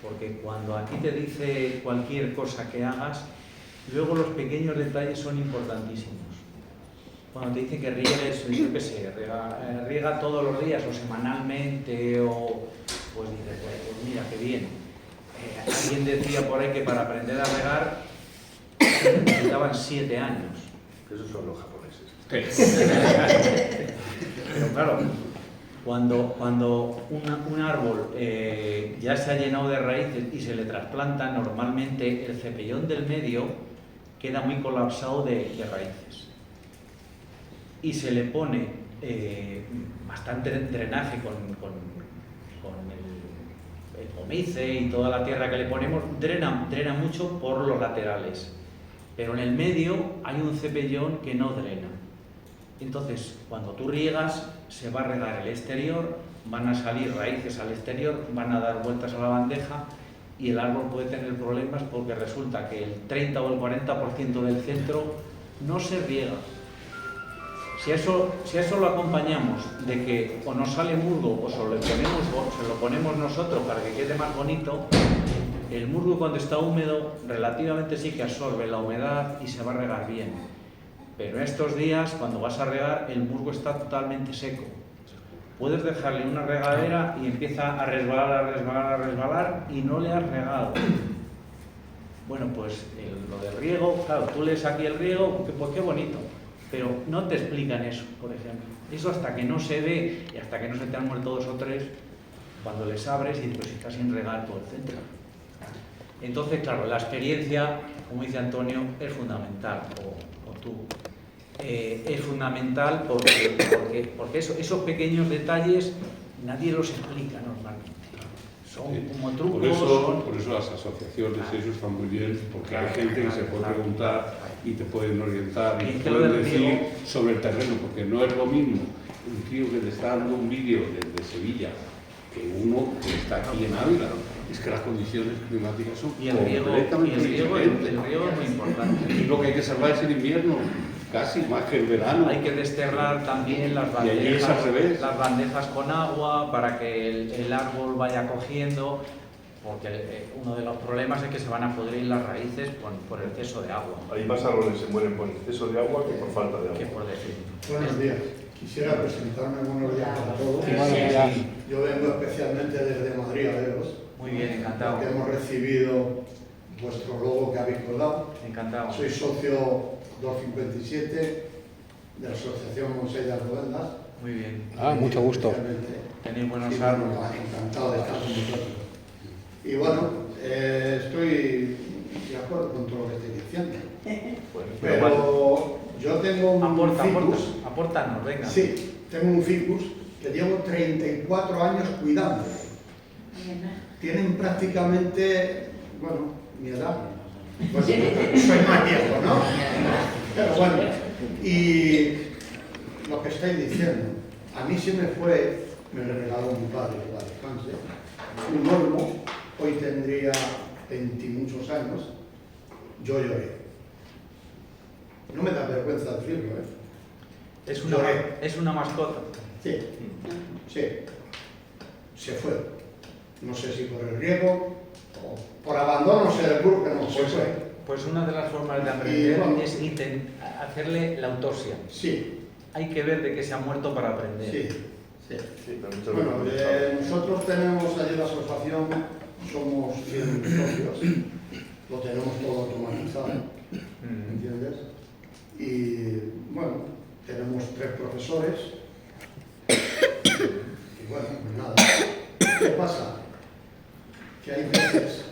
Porque cuando aquí te dice cualquier cosa que hagas, luego los pequeños detalles son importantísimos. Cuando te dicen que riegues, yo qué sé, riega todos los días o semanalmente, o pues dices, pues mira, qué bien. Alguien decía por ahí que para aprender a regar necesitaban 7 años. Esos son los japoneses. Pero claro, cuando un árbol ya se ha llenado de raíces y se le trasplanta, normalmente el cepellón del medio queda muy colapsado de raíces. Y se le pone bastante drenaje con el pomice y toda la tierra que le ponemos, drena mucho por los laterales. Pero en el medio hay un cepellón que no drena. Entonces, cuando tú riegas, se va a regar el exterior, van a salir raíces al exterior, van a dar vueltas a la bandeja y el árbol puede tener problemas porque resulta que el 30 o el 40% del centro no se riega. Si a eso lo acompañamos de que o nos sale musgo o se lo ponemos nosotros para que quede más bonito, el musgo cuando está húmedo relativamente sí que absorbe la humedad y se va a regar bien. Pero en estos días, cuando vas a regar, el musgo está totalmente seco. Puedes dejarle una regadera y empieza a resbalar y no le has regado. Bueno, pues lo del riego, claro, tú lees aquí el riego, pues qué bonito. Pero no te explican eso, por ejemplo. Eso hasta que no se ve y hasta que no se te han muerto 2 o 3, cuando les abres y pues está sin regar todo el centro. Entonces, claro, la experiencia, como dice Antonio, es fundamental, o tú. Es fundamental porque esos pequeños detalles nadie los explica normalmente. Son como trucos. Por eso las asociaciones, eso está muy bien, porque hay gente que se puede preguntar y te pueden orientar y te pueden decir sobre el terreno, porque no es lo mismo un tío que te está dando un vídeo desde Sevilla que uno que está aquí en Ávila. Es que las condiciones climáticas son completamente diferentes. El riego es muy importante. Y lo que hay que salvar es el invierno, casi más que el verano. Hay que desterrar también las Y allí es al revés. bandejas con agua para que el árbol vaya cogiendo, porque uno de los problemas es que se van a pudrir las raíces por exceso de agua. Hay más árboles que se mueren por exceso de agua que por falta de Que agua. por decir. Buenos días. Quisiera presentarme. Buenos días a todos. Sí. Yo vengo especialmente desde Madrid, a veros, Muy bien, encantado. porque hemos recibido vuestro logo que habéis colgado. Encantado. Soy socio 257 de la Asociación Montseny de Alcobendas. Muy bien. Mucho gusto. Tenéis buenos Sí, árboles. encantado de estar con vosotros. Y bueno, estoy de acuerdo con todo lo que estáis diciendo. Bueno, Pero yo tengo un ficus. Apórtanos, venga. Sí, tengo un ficus que llevo 34 años cuidando. Tienen prácticamente, bueno, mi edad. Pues soy más viejo, ¿no? Pero bueno, y lo que estáis diciendo, a mí se me fue, me lo regaló mi padre, para descanse, un olmo, hoy tendría 20 y muchos años, yo lloré. No me da vergüenza decirlo, ¿eh? Es una mascota. Sí, sí, se fue. No sé si por el riego o por abandono, se del grupo, que no se fue. Pues una de las formas de aprender bueno, es hacerle la autopsia. Sí, Hay que ver de qué se ha muerto para aprender. sí, sí. sí, pero muchas Bueno, veces nosotros tenemos allí la asociación, somos 100 socios, lo tenemos todo automatizado, ¿entiendes? Y bueno, tenemos 3 profesores. Y bueno, pues nada. ¿Qué pasa? Que hay veces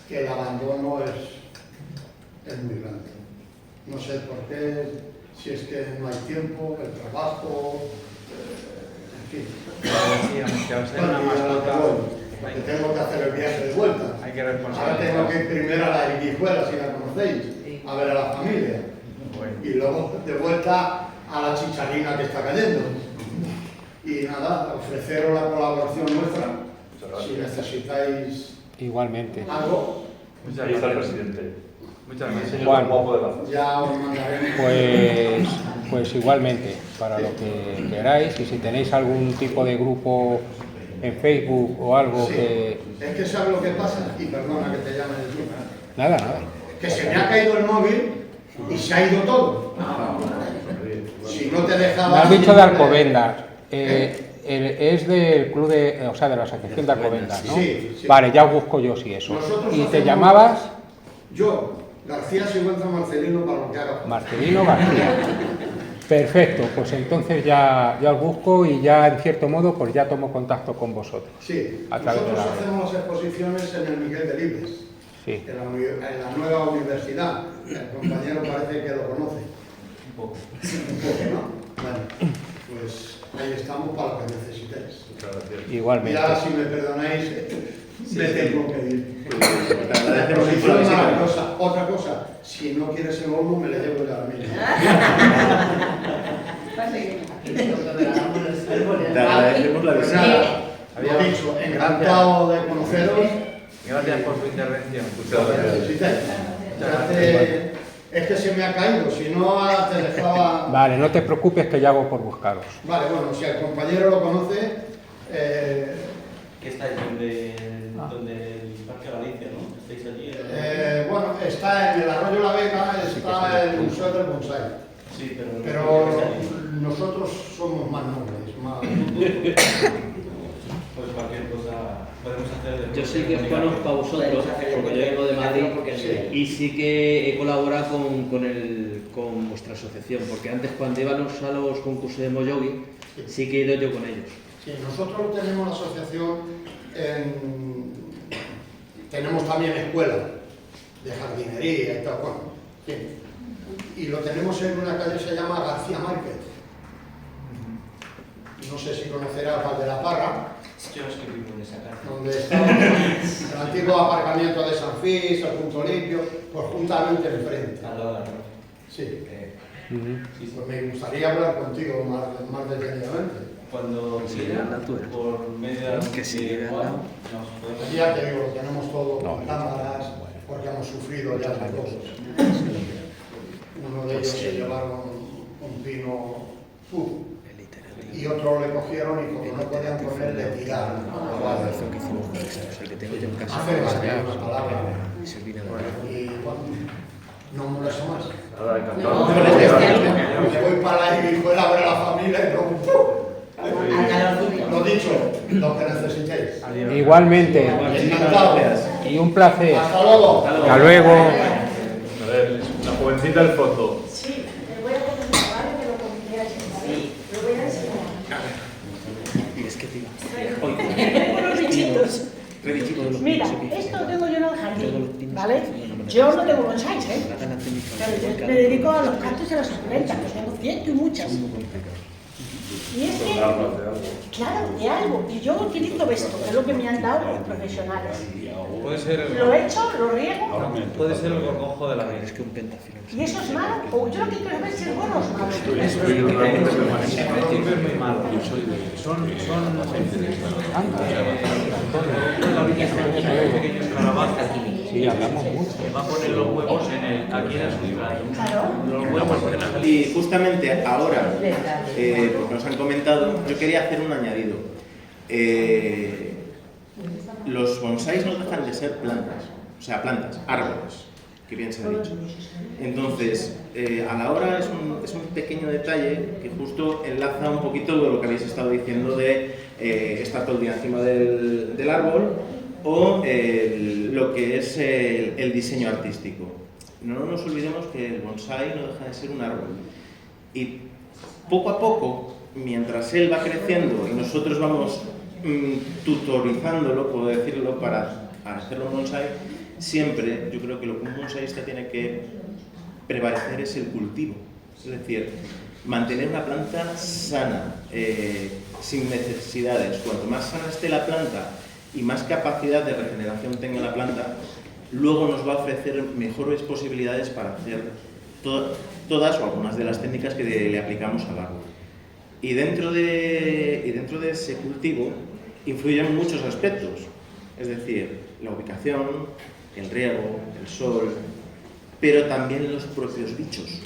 que el abandono es muy grande. No sé por qué, si es que no hay tiempo, el trabajo, en fin. Decíamos que al ser una Bueno, y a lo que mascota voy, porque tengo que hacer el viaje de vuelta. hay que Ahora responsabilizar. tengo que ir primero a la Erguijuela, si la conocéis, a ver a la familia. Bueno, Y luego de vuelta a la chicharrina que está cayendo. Y nada, ofreceros la colaboración nuestra. Muchas Si gracias. necesitáis Igualmente. algo, muchas Ahí está el gracias. presidente. Muchas El gracias. señor Juan. guapo de la zona. ya os mandaremos. Pues igualmente, para lo que queráis, y si tenéis algún tipo de grupo en Facebook o algo Sí. que... Es que sabes lo que pasa, y perdona que te llame de tú, Nada, nada. que se me ha caído el móvil y se ha ido todo. Si no te dejaba... Me has dicho de Alcobendas. Es del club de... O sea, de la asociación de Alcobendas, ¿no? Sí, sí. Vale, ya busco yo si eso. Nosotros ¿Y te hacemos- llamabas? Yo, García Sigüenza Marcelino, para lo que haga. Marcelino García. Perfecto, pues entonces ya os busco y ya en cierto modo pues ya tomo contacto con vosotros. Sí, A través de nosotros la red. hacemos las exposiciones en el Miguel Delibes, Sí. en la nueva universidad. El compañero parece que lo conoce. Un poco. Un poco, ¿no? Bueno, pues ahí estamos para lo que necesitéis. Muchas gracias. Igualmente. Y ahora, si me perdonáis, me tengo que ir. Te La agradecemos mucho exposición la visita. maravillosa. Otra cosa, si no quieres el olmo, me le llevo ya a mí. Te agradecemos la Pues visita. nada, lo dicho, encantado de conoceros. Gracias por tu intervención. Muchas gracias. Necesitáis. Es que se me ha caído, si no ahora te dejaba... Vale, no te preocupes que ya hago por buscaros. Vale, bueno, si el compañero lo conoce, ¿Qué estáis? Donde el Parque Galicia, ¿no? ¿Estáis allí? bueno, está en el Arroyo La Vega, está el Museo del Bonsai. Sí, pero... Pero nosotros somos más nobles, más... Pues cualquier cosa podemos hacer... Yo sí que os conozco a vosotros, porque yo vengo de Madrid y sí que he colaborado con vuestra asociación, porque antes cuando íbamos a los concursos de Moyogi, sí que he ido yo con ellos. Sí, nosotros tenemos la asociación, tenemos también escuela de jardinería y tal, bueno, sí. Y lo tenemos en una calle que se llama García Márquez. No sé si conocerás Val de la Parra, Yo es que vivo en esa casa. donde estaba el antiguo aparcamiento de San Fis, el Punto Limpio, pues juntamente enfrente. Al lado de la ropa. Sí, Sí, pues me gustaría hablar contigo más detenidamente. Cuando quiera, por media Que sí, de llega al Juan, lado. nos podemos... Aquí ya te digo, tenemos todo con cámaras, porque hemos sufrido ya de todos. Uno de ellos se llevaron un pino y otro le cogieron y como no podían poner, le tiraron. El que tengo yo en casa, Hace una palabra. y se vino Y bueno, no molesto más. Nada, encantado. No, me voy para la escuela a ver a la familia y luego... Lo dicho, lo que necesitéis. Igualmente. Encantado. Y un placer. Hasta luego. Hasta luego. A ver, la jovencita del fondo. Sí, le voy a comentar, ¿vale? Que lo comentara ¿vale? Lo voy a enseñar. Y es que te Unos bichitos. Mira, esto lo tengo yo en el jardín, ¿vale? Yo no tengo bonsáis, pero yo me dedico a los cactus y a las suculentas, que tengo 100 y muchas. Y es que, claro, de algo. Y yo utilizo esto, que es lo que me han dado los profesionales. Puede ser Lo echo, lo riego. puede ser el gorgojo de la vida. ¿Y eso es malo? O yo lo que quiero ver si es bueno o es malo. En principio es muy malo. Son pequeños calabazos. Sí, hablamos mucho. Que va a poner los huevos aquí en el sustrato. Claro. Los huevos en el Y justamente ahora, porque nos han comentado, yo quería hacer un añadido. Los bonsáis no dejan de ser plantas, o sea, plantas, árboles, que bien se ha dicho. Entonces, a la hora es un pequeño detalle que justo enlaza un poquito de lo que habéis estado diciendo de estar todo el día encima del árbol o lo que es el diseño artístico. No nos olvidemos que el bonsái no deja de ser un árbol. Y poco a poco, mientras él va creciendo y nosotros vamos tutorizándolo, puedo decirlo, para hacerlo un bonsái, siempre yo creo que lo que un bonsaísta tiene que prevalecer es el cultivo. Es decir, mantener una planta sana, sin necesidades. Cuanto más sana esté la planta y más capacidad de regeneración tenga la planta, luego nos va a ofrecer mejores posibilidades para hacer todas o algunas de las técnicas que le aplicamos al árbol. Y dentro de ese cultivo influyen muchos aspectos, es decir, la ubicación, el riego, el sol, pero también los propios bichos.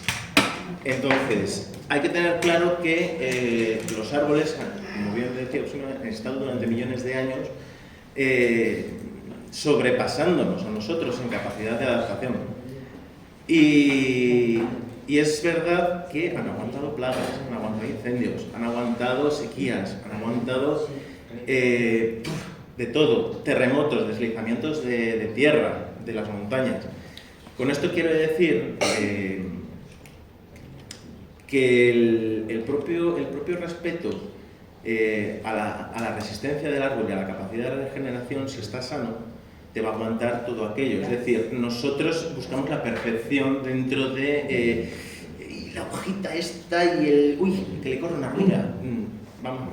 Entonces, hay que tener claro que los árboles, como bien decía, han estado durante millones de años sobrepasándonos a nosotros en capacidad de adaptación. Y es verdad que han aguantado plagas, han aguantado incendios, han aguantado sequías, han aguantado de todo, terremotos, deslizamientos de tierra, de las montañas. Con esto quiero decir que el propio respeto a la resistencia del árbol y a la capacidad de regeneración, si está sano, te va a aguantar todo aquello. Es decir, nosotros buscamos la perfección dentro de la hojita esta y el... ¡Uy! Que le corre una hormiga. Vamos,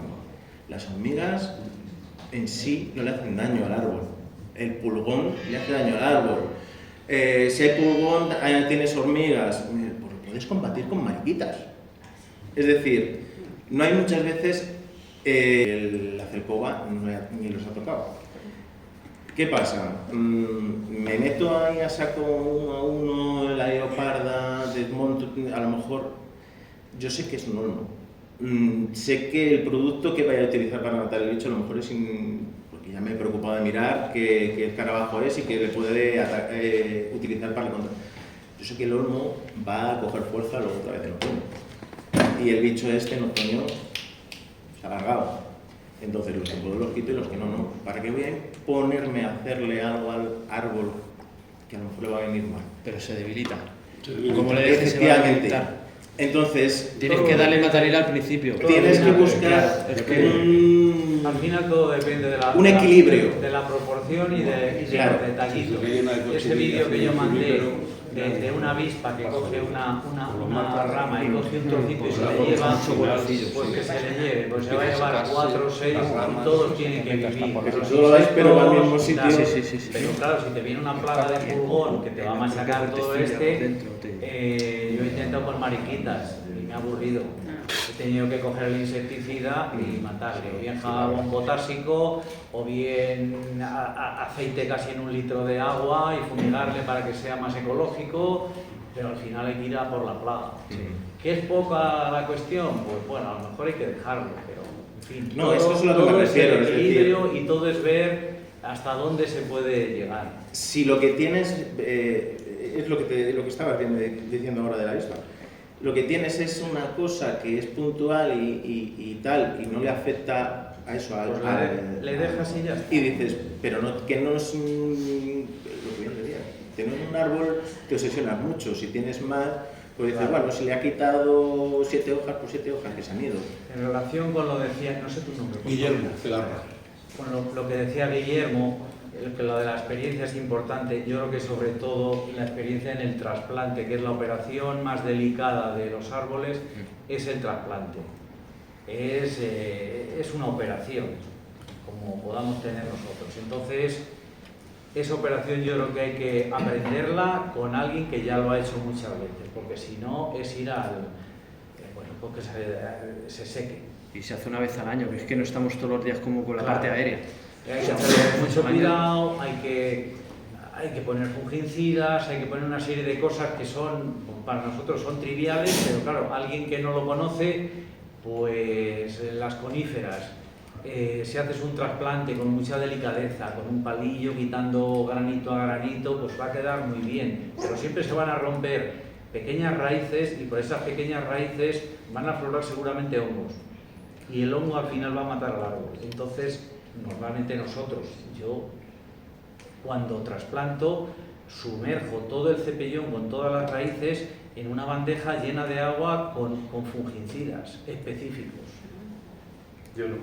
las hormigas en sí no le hacen daño al árbol. El pulgón le hace daño al árbol. Si hay pulgón, tienes hormigas, puedes combatir con mariquitas. Es decir, no hay muchas veces la celcoba ni los ha tocado. ¿Qué pasa? Me meto ahí a saco uno a uno, la leoparda, desmonto, a lo mejor, yo sé que es un olmo. Sé que el producto que vaya a utilizar para matar el bicho a lo mejor es porque ya me he preocupado de mirar qué escarabajo es y que le puede utilizar para el control. Yo sé que el olmo va a coger fuerza luego otra vez en otoño. Y el bicho este en otoño se ha alargado. Entonces los que puedo los quito y los que no, no. ¿Para qué voy a ponerme a hacerle algo al árbol que a lo mejor le va a venir mal? Pero se debilita. Como le dejes, se va a debilitar. Entonces... Tienes que darle material al principio. Tienes que buscar al final todo depende de un equilibrio. De la proporción y de claro. los detallitos. Ese vídeo que yo mandé de una avispa que coge una rama y coge un trocito y se le lleva, pues que se le lleve, pues se va a llevar 4 o 6 y todos tienen que vivir. Pero va al mismo sitio. Pero claro, si te viene una plaga de pulgón que te va a machacar todo yo he intentado con mariquitas y me ha aburrido. He tenido que coger el insecticida y matarle, o bien jabón potásico, o bien aceite casi en 1 litro de agua y fumigarle para que sea más ecológico, pero al final hay que ir a por la plaga. ¿Que es poca la cuestión? Pues bueno, a lo mejor hay que dejarlo, pero en fin, no, eso es lo que me refiero, es equilibrio y todo es ver hasta dónde se puede llegar. Si lo que tienes es lo que estabas diciendo ahora de la avispa. Lo que tienes es una cosa que es puntual y tal, y no le afecta a eso, pues le dejas y ya está. Y dices, pero no, que no es lo que bien decía, que no es un árbol que obsesiona mucho. Si tienes más, pues dices, bueno, si le ha quitado 7 hojas, pues 7 hojas que se han ido. En relación con lo decía, no sé tu nombre. Guillermo Celarra. Con lo que decía Guillermo, que lo de la experiencia es importante. Yo creo que sobre todo la experiencia en el trasplante, que es la operación más delicada de los árboles, es el trasplante. Es una operación, como podamos tener nosotros. Entonces, esa operación yo creo que hay que aprenderla con alguien que ya lo ha hecho muchas veces, porque si no es ir al... bueno, porque se seque. Y se hace una vez al año, que es que no estamos todos los días como con la Claro. parte aérea. Hay que hacer mucho cuidado, hay que poner fungicidas, hay que poner una serie de cosas que son, para nosotros son triviales, pero claro, alguien que no lo conoce, pues las coníferas, si haces un trasplante con mucha delicadeza, con un palillo, quitando granito a granito, pues va a quedar muy bien, pero siempre se van a romper pequeñas raíces y por esas pequeñas raíces van a aflorar seguramente hongos. Y el hongo al final va a matar al árbol. Entonces, normalmente nosotros, yo cuando trasplanto, sumerjo todo el cepellón con todas las raíces en una bandeja llena de agua con fungicidas específicos. Yo no.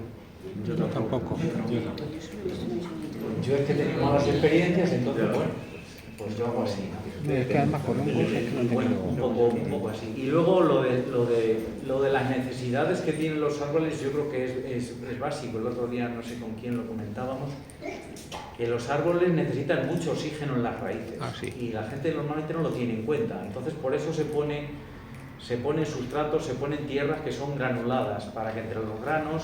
Yo tampoco. Yo es que he tenido malas experiencias, entonces bueno, pues yo hago así. Es que además con hongos es que no he Bueno, tenido... un poco así. Y luego lo de las necesidades que tienen los árboles, yo creo que es básico. El otro día no sé con quién lo comentábamos, que los árboles necesitan mucho oxígeno en las raíces. Ah, sí. Y la gente normalmente no lo tiene en cuenta. Entonces por eso se ponen sustratos, se ponen tierras que son granuladas, para que entre los granos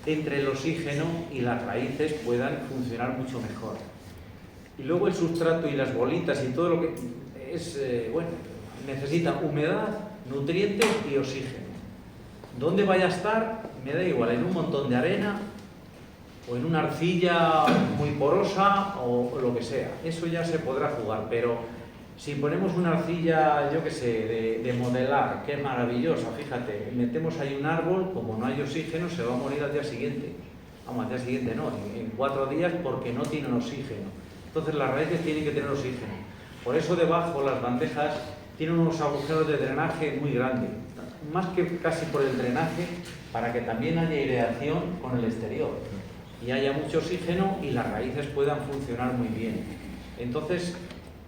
entre el oxígeno y las raíces puedan funcionar mucho mejor. Y luego el sustrato y las bolitas y todo lo que es, bueno, necesita humedad, nutrientes y oxígeno. ¿Dónde vaya a estar? Me da igual, en un montón de arena o en una arcilla muy porosa o lo que sea. Eso ya se podrá jugar, pero si ponemos una arcilla, yo qué sé, de modelar, que es maravillosa, fíjate, metemos ahí un árbol, como no hay oxígeno, se va a morir al día siguiente. Vamos, al día siguiente no, en 4 días porque no tienen oxígeno. Entonces las raíces tienen que tener oxígeno. Por eso debajo las bandejas tienen unos agujeros de drenaje muy grandes, más que casi por el drenaje, para que también haya aireación con el exterior y haya mucho oxígeno y las raíces puedan funcionar muy bien. Entonces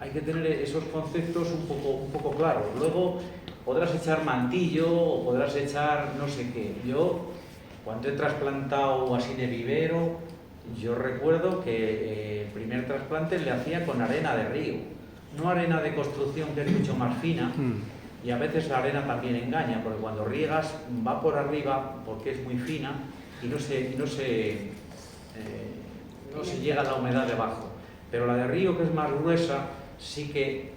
hay que tener esos conceptos un poco claros. Luego podrás echar mantillo o podrás echar no sé qué. Yo, cuando he trasplantado así de vivero, yo recuerdo que el primer trasplante le hacía con arena de río, no arena de construcción, que es mucho más fina, y a veces la arena también engaña, porque cuando riegas va por arriba porque es muy fina y no se llega a la humedad debajo. Pero la de río, que es más gruesa, sí que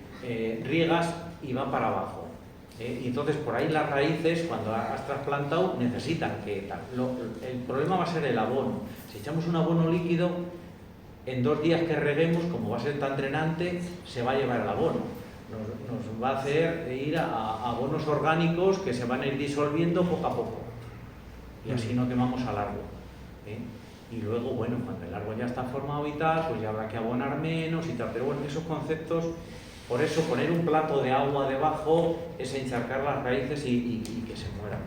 riegas y va para abajo. Y entonces por ahí las raíces, cuando has trasplantado, necesitan que... el problema va a ser el abono. Si echamos un abono líquido, en 2 días que reguemos, como va a ser tan drenante, se va a llevar el abono. Nos va a hacer ir a abonos orgánicos que se van a ir disolviendo poco a poco. Y así no quemamos al árbol. Y luego, bueno, cuando el árbol ya está formado y tal, pues ya habrá que abonar menos y tal. Pero bueno, esos conceptos... Por eso poner un plato de agua debajo es encharcar las raíces y que se mueran.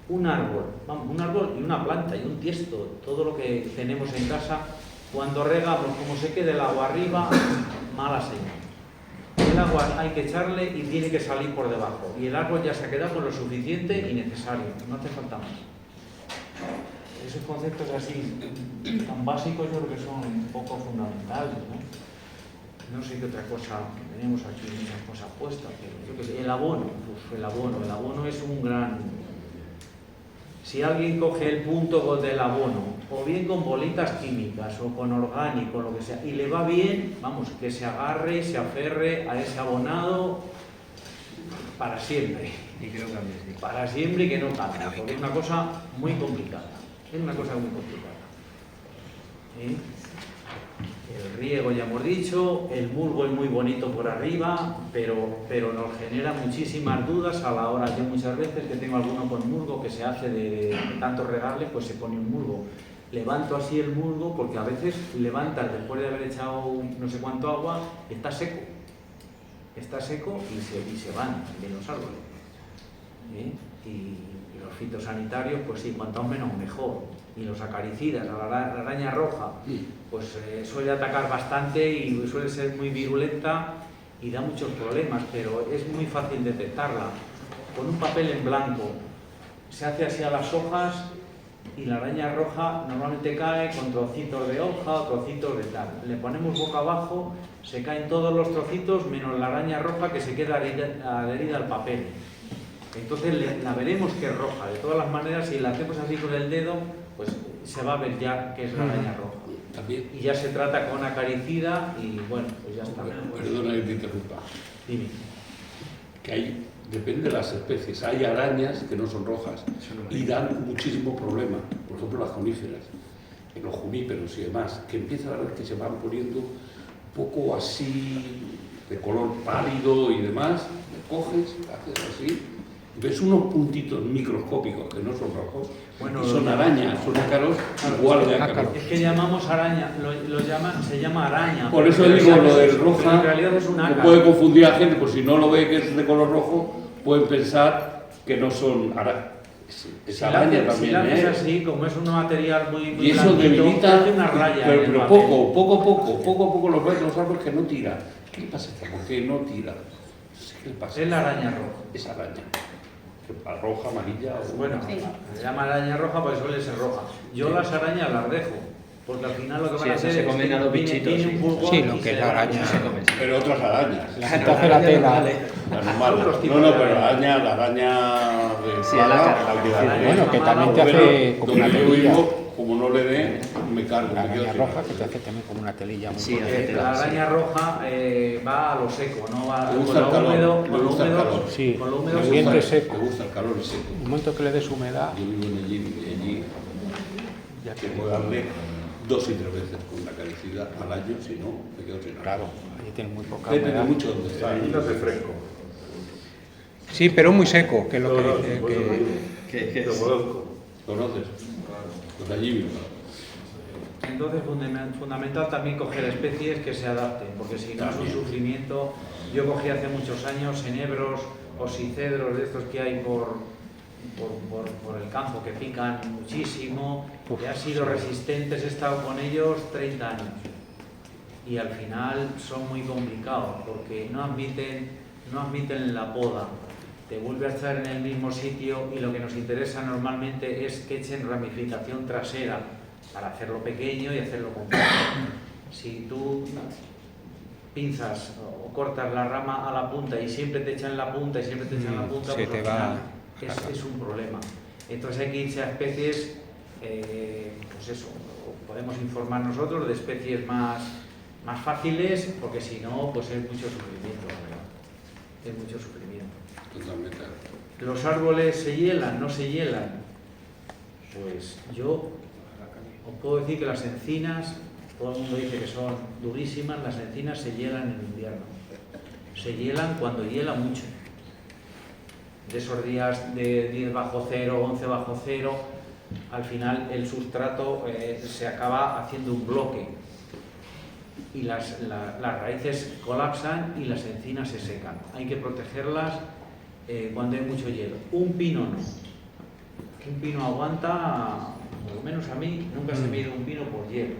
Un árbol y una planta y un tiesto, todo lo que tenemos en casa, cuando regamos, como se quede el agua arriba, mala señal. El agua hay que echarle y tiene que salir por debajo. Y el árbol ya se ha quedado con lo suficiente y necesario, no hace falta más. Esos conceptos así tan básicos yo creo que son un poco fundamentales, ¿no? No sé qué otra cosa, tenemos aquí muchas cosas puestas, pero yo qué sé, el abono es un gran... Si alguien coge el punto del abono, o bien con bolitas químicas, o con orgánico, lo que sea, y le va bien, vamos, que se agarre, se aferre a ese abonado para siempre. Y que no cambie, sí. Para siempre y que no cambie, porque es una cosa muy complicada. Es una cosa muy complicada. El riego ya hemos dicho, el musgo es muy bonito por arriba, pero nos genera muchísimas dudas a la hora. Yo muchas veces que tengo alguno con musgo que se hace de tanto regarle, pues se pone un musgo. Levanto así el musgo porque a veces levantas después de haber echado no sé cuánto agua, está seco y se van de los árboles. Y los fitosanitarios, pues sí, cuanto menos mejor. y los acaricidas a la araña roja, pues suele atacar bastante y suele ser muy virulenta y da muchos problemas, pero es muy fácil detectarla. Con un papel en blanco se hace así a las hojas y la araña roja normalmente cae con trocitos de hoja o trocitos de tal. Le ponemos boca abajo, se caen todos los trocitos menos la araña roja que se queda adherida al papel. Entonces la veremos que es roja. De todas las maneras, si la hacemos así con el dedo, pues se va a ver ya que es la araña roja. También. Y ya se trata con acaricida y bueno, pues ya está. Perdona que te interrumpa. Dime. Que depende de las especies. Hay arañas que no son rojas y dan muchísimo problema. Por ejemplo, las coníferas, los juníperos y demás, que empiezan a ver que se van poniendo un poco así de color pálido y demás. Le coges, haces así, ves unos puntitos microscópicos que no son rojos, bueno, y son arañas, son ácaros igual de ácaros. Es que llamamos araña, se llama araña. Por eso digo lo del roja, en realidad es un ácaro. puede confundir a la gente, pues si no lo ve que es de color rojo, pueden pensar que no son arañas. Es araña también, si la haces así, como es un material muy y eso blandito, debilita, hace una raya pero poco a poco los ves los árboles que no tiran. ¿Qué le pasa a este árbol? Que no tira. ¿Qué le pasa? Es la araña roja. Es araña. Roja, amarilla o... Bueno, sí. se llama araña roja porque suele ser roja. Yo las arañas las dejo, porque al final lo que van a hacer se comen a los bichitos. tiene un pulgón Sí, lo y que se es la araña. Se comen. Pero otras arañas. La gente hace la tela. La normal. Otros tipos No, de pero araña. la araña de Sí, plaga, la que araña Bueno, que también te pero hace como una donde yo telilla. vivo, como no le dé, me cargo. La me quedo araña sin roja nada. que te hace también como una telilla muy Sí, fuerte. hace La araña roja va a lo seco, no va Le con gusta lo el calor, húmedo. le Con lo gusta el húmedo, calor. Sí, con lo húmedo el se ambiente muere. seco. Me gusta el calor y seco. En el momento que le des humedad, Yo vivo en allí ya que te puedo darle 2 y 3 veces con una acaricida al año, si no, me quedo sin nada. claro, allí tienes muy poca Depende humedad. mucho de dónde está. Allí no hace fresco. Sí, pero muy seco, que es lo No, no, que... por eso lo digo. ¿Qué Lo es? conozco. ¿Conoces? Pues allí vivo. Entonces, fundamental también coger especies que se adapten, porque si no es un sufrimiento. Yo cogí hace muchos años enebros o sicedros de estos que hay por el campo, que pican muchísimo, que han sido resistentes, he estado con ellos 30 años. Y al final son muy complicados, porque no admiten la poda. Te vuelve a estar en el mismo sitio y lo que nos interesa normalmente es que echen ramificación trasera para hacerlo pequeño y hacerlo compacto. Si tú pinzas o cortas la rama a la punta y siempre te echan la punta y siempre te echan la punta, se pues te al va final es un problema. Entonces hay que irse a especies, pues eso, podemos informar nosotros de especies más fáciles, porque si no, pues es mucho sufrimiento, la verdad. Es mucho sufrimiento. Totalmente. ¿Los árboles se hielan? ¿No se hielan? Pues yo os puedo decir que las encinas, todo el mundo dice que son durísimas, las encinas se hielan en invierno. Se hielan cuando hiela mucho. De esos días de 10 bajo cero, 11 bajo cero, al final el sustrato se acaba haciendo un bloque y las raíces colapsan y las encinas se secan. Hay que protegerlas cuando hay mucho hielo. Un pino no. Un pino aguanta, por lo menos a mí, nunca se me ha ido un pino por hielo.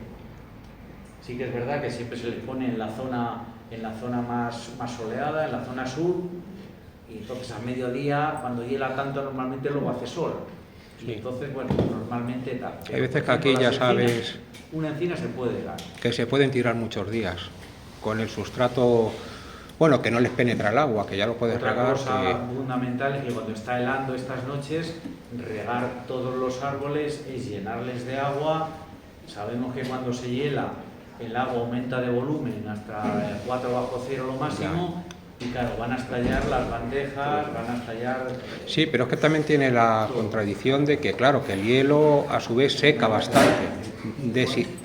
Sí que es verdad que siempre se le pone en la zona más soleada, en la zona sur, y entonces a mediodía, cuando hiela tanto, normalmente luego hace sol. Y entonces, bueno, normalmente tal. Hay veces que aquí ya sabes una encina se puede dar. que se pueden tirar muchos días con el sustrato, bueno, que no les penetra el agua, que ya lo puedes Otra regar. cosa fundamental es que cuando está helando estas noches, regar todos los árboles es llenarles de agua. Sabemos que cuando se hiela el agua aumenta de volumen hasta 4 bajo cero lo máximo. Y claro, van a estallar las bandejas, van a estallar... Sí, pero es que también tiene la contradicción de que, claro, que el hielo a su vez seca bastante,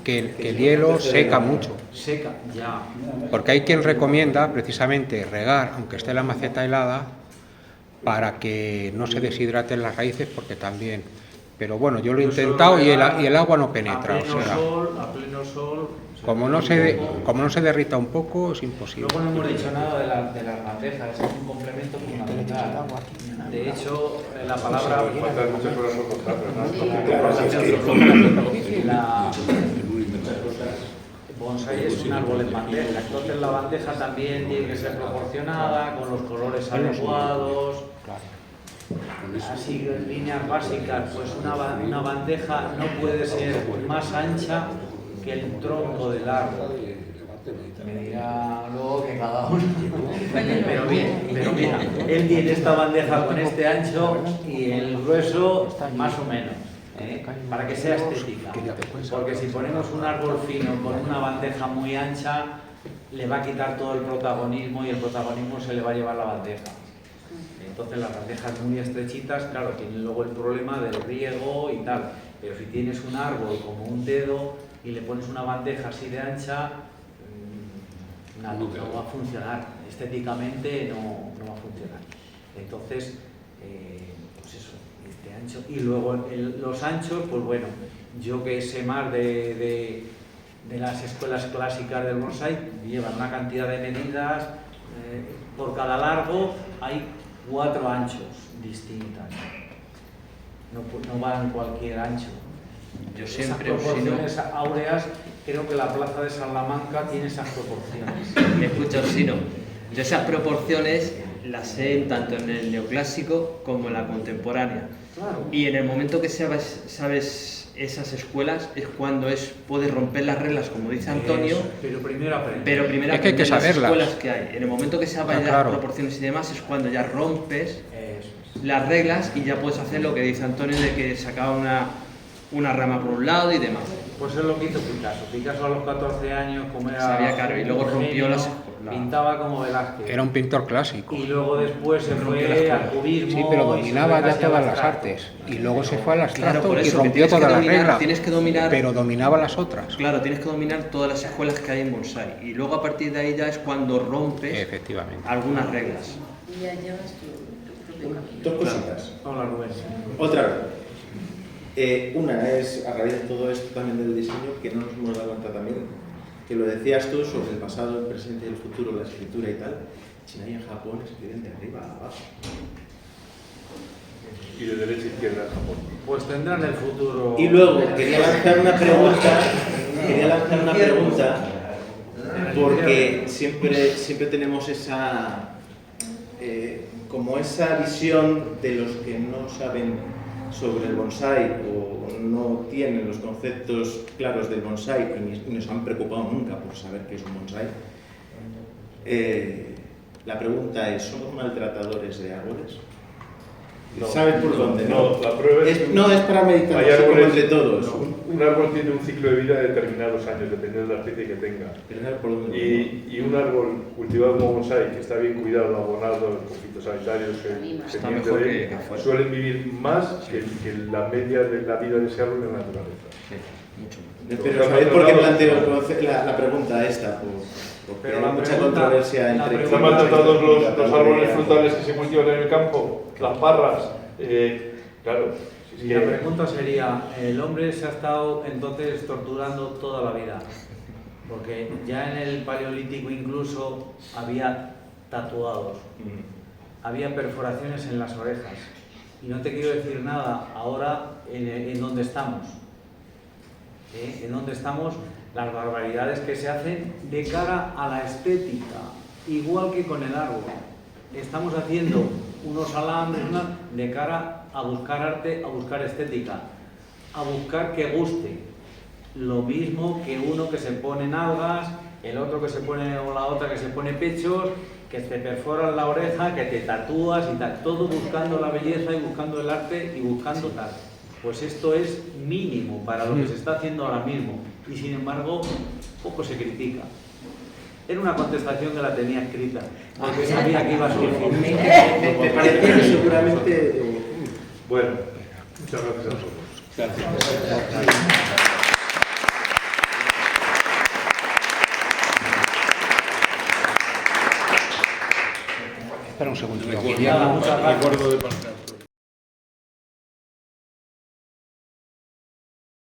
que el hielo seca mucho. Seca, ya. Porque hay quien recomienda precisamente regar, aunque esté la maceta helada, para que no se deshidraten las raíces, porque también Pero bueno, yo lo he intentado y el agua no penetra. A pleno sol. Como no se derrita un poco, es imposible. Luego no hemos dicho nada de las bandejas, es un complemento fundamental. De hecho, la palabra... Faltan muchas cosas por contar, bonsai es un árbol en bandeja, entonces la bandeja también tiene que ser proporcionada, con los colores adecuados. Así, en líneas básicas, pues una bandeja no puede ser más ancha que el tronco del árbol. Me dirá luego que cada uno. Pero mira, él tiene esta bandeja con este ancho y el grueso más o menos, para que sea estética. Porque si ponemos un árbol fino con una bandeja muy ancha, le va a quitar todo el protagonismo y el protagonismo se le va a llevar la bandeja. Entonces las bandejas muy estrechitas, claro, tienen luego el problema del riego y tal. Pero si tienes un árbol como un dedo y le pones una bandeja así de ancha, no va a funcionar. Estéticamente no va a funcionar. Entonces, pues eso, este ancho. Y luego los anchos, pues bueno, yo que sé más de las escuelas clásicas del bonsai, llevan una cantidad de medidas. Por cada largo hay 4 anchos distintas. No van cualquier ancho. Yo siempre, esas proporciones áureas, creo que la plaza de Salamanca tiene esas proporciones. Me escucha Orsino. Yo esas proporciones las sé tanto en el neoclásico como en la contemporánea. Claro. Y en el momento que sabes esas escuelas es cuando puedes romper las reglas, como dice Antonio. Pero primero aprender. Pero primero es que hay que aprender las saberlas. escuelas que hay. En el momento que sabes las proporciones y demás es cuando ya rompes las reglas y ya puedes hacer lo que dice Antonio de que sacaba una rama por un lado y demás. Pues es lo que hizo Picasso. Picasso a los 14 años, como era sabía caro y luego rompió pintaba como Velázquez. Era un pintor clásico. Y luego después se fue al cubismo. Sí, pero dominaba ya todas las artes. Y luego se fue al abstracto por eso, y rompió todas las reglas. Tienes que dominar, pero dominaba las otras. Claro, tienes que dominar todas las escuelas que hay en bonsai. Y luego a partir de ahí ya es cuando rompes efectivamente algunas reglas. Y ya llevas tu propio camino. Dos cositas. Hola, Rubén. Otra vez. Una es, a raíz de todo esto también del diseño, que no nos hemos dado cuenta también, que lo decías tú sobre el pasado, el presente y el futuro, la escritura y tal. China y en Japón escriben de arriba a abajo. Y de derecha a izquierda en Japón. Pues tendrán el futuro. Y luego quería lanzar una pregunta, porque siempre tenemos esa como esa visión de los que no saben sobre el bonsai o no tienen los conceptos claros del bonsai y no se han preocupado nunca por saber qué es un bonsai. La pregunta es, ¿somos maltratadores de árboles? No, ¿Sabes por dónde? No, la prueba es para meditar, hay árboles, entre todos. Un árbol tiene un ciclo de vida de determinados años, dependiendo de la especie que tenga. Y un árbol cultivado como bonsai, que está bien cuidado, abonado, con fitosanitarios, suelen vivir más que la media de la vida de ese árbol en la naturaleza. Sí, mucho más. Pero ¿sabéis por qué planteo la pregunta esta? Porque hay mucha controversia entre... ¿Están maltratados los árboles frutales que se cultivan en el campo? Las parras, claro. Y la pregunta sería, el hombre se ha estado entonces torturando toda la vida, porque ya en el Paleolítico incluso había tatuados, había perforaciones en las orejas, y no te quiero decir nada ahora en dónde estamos, en dónde estamos, las barbaridades que se hacen de cara a la estética, igual que con el árbol. Estamos haciendo unos alambres de cara a buscar arte, a buscar estética, a buscar que guste. Lo mismo que uno que se pone nalgas, el otro que se pone, o la otra que se pone pechos, que te perforan la oreja, que te tatúas y tal. Todo buscando la belleza y buscando el arte y buscando tal. Pues esto es mínimo para lo que se está haciendo ahora mismo. Y sin embargo, poco se critica. Era una contestación que la tenía escrita, porque sabía que iba a surgir. Me parecía que seguramente... Bueno, muchas gracias a todos. Gracias. Espera un segundo. Recuerdo de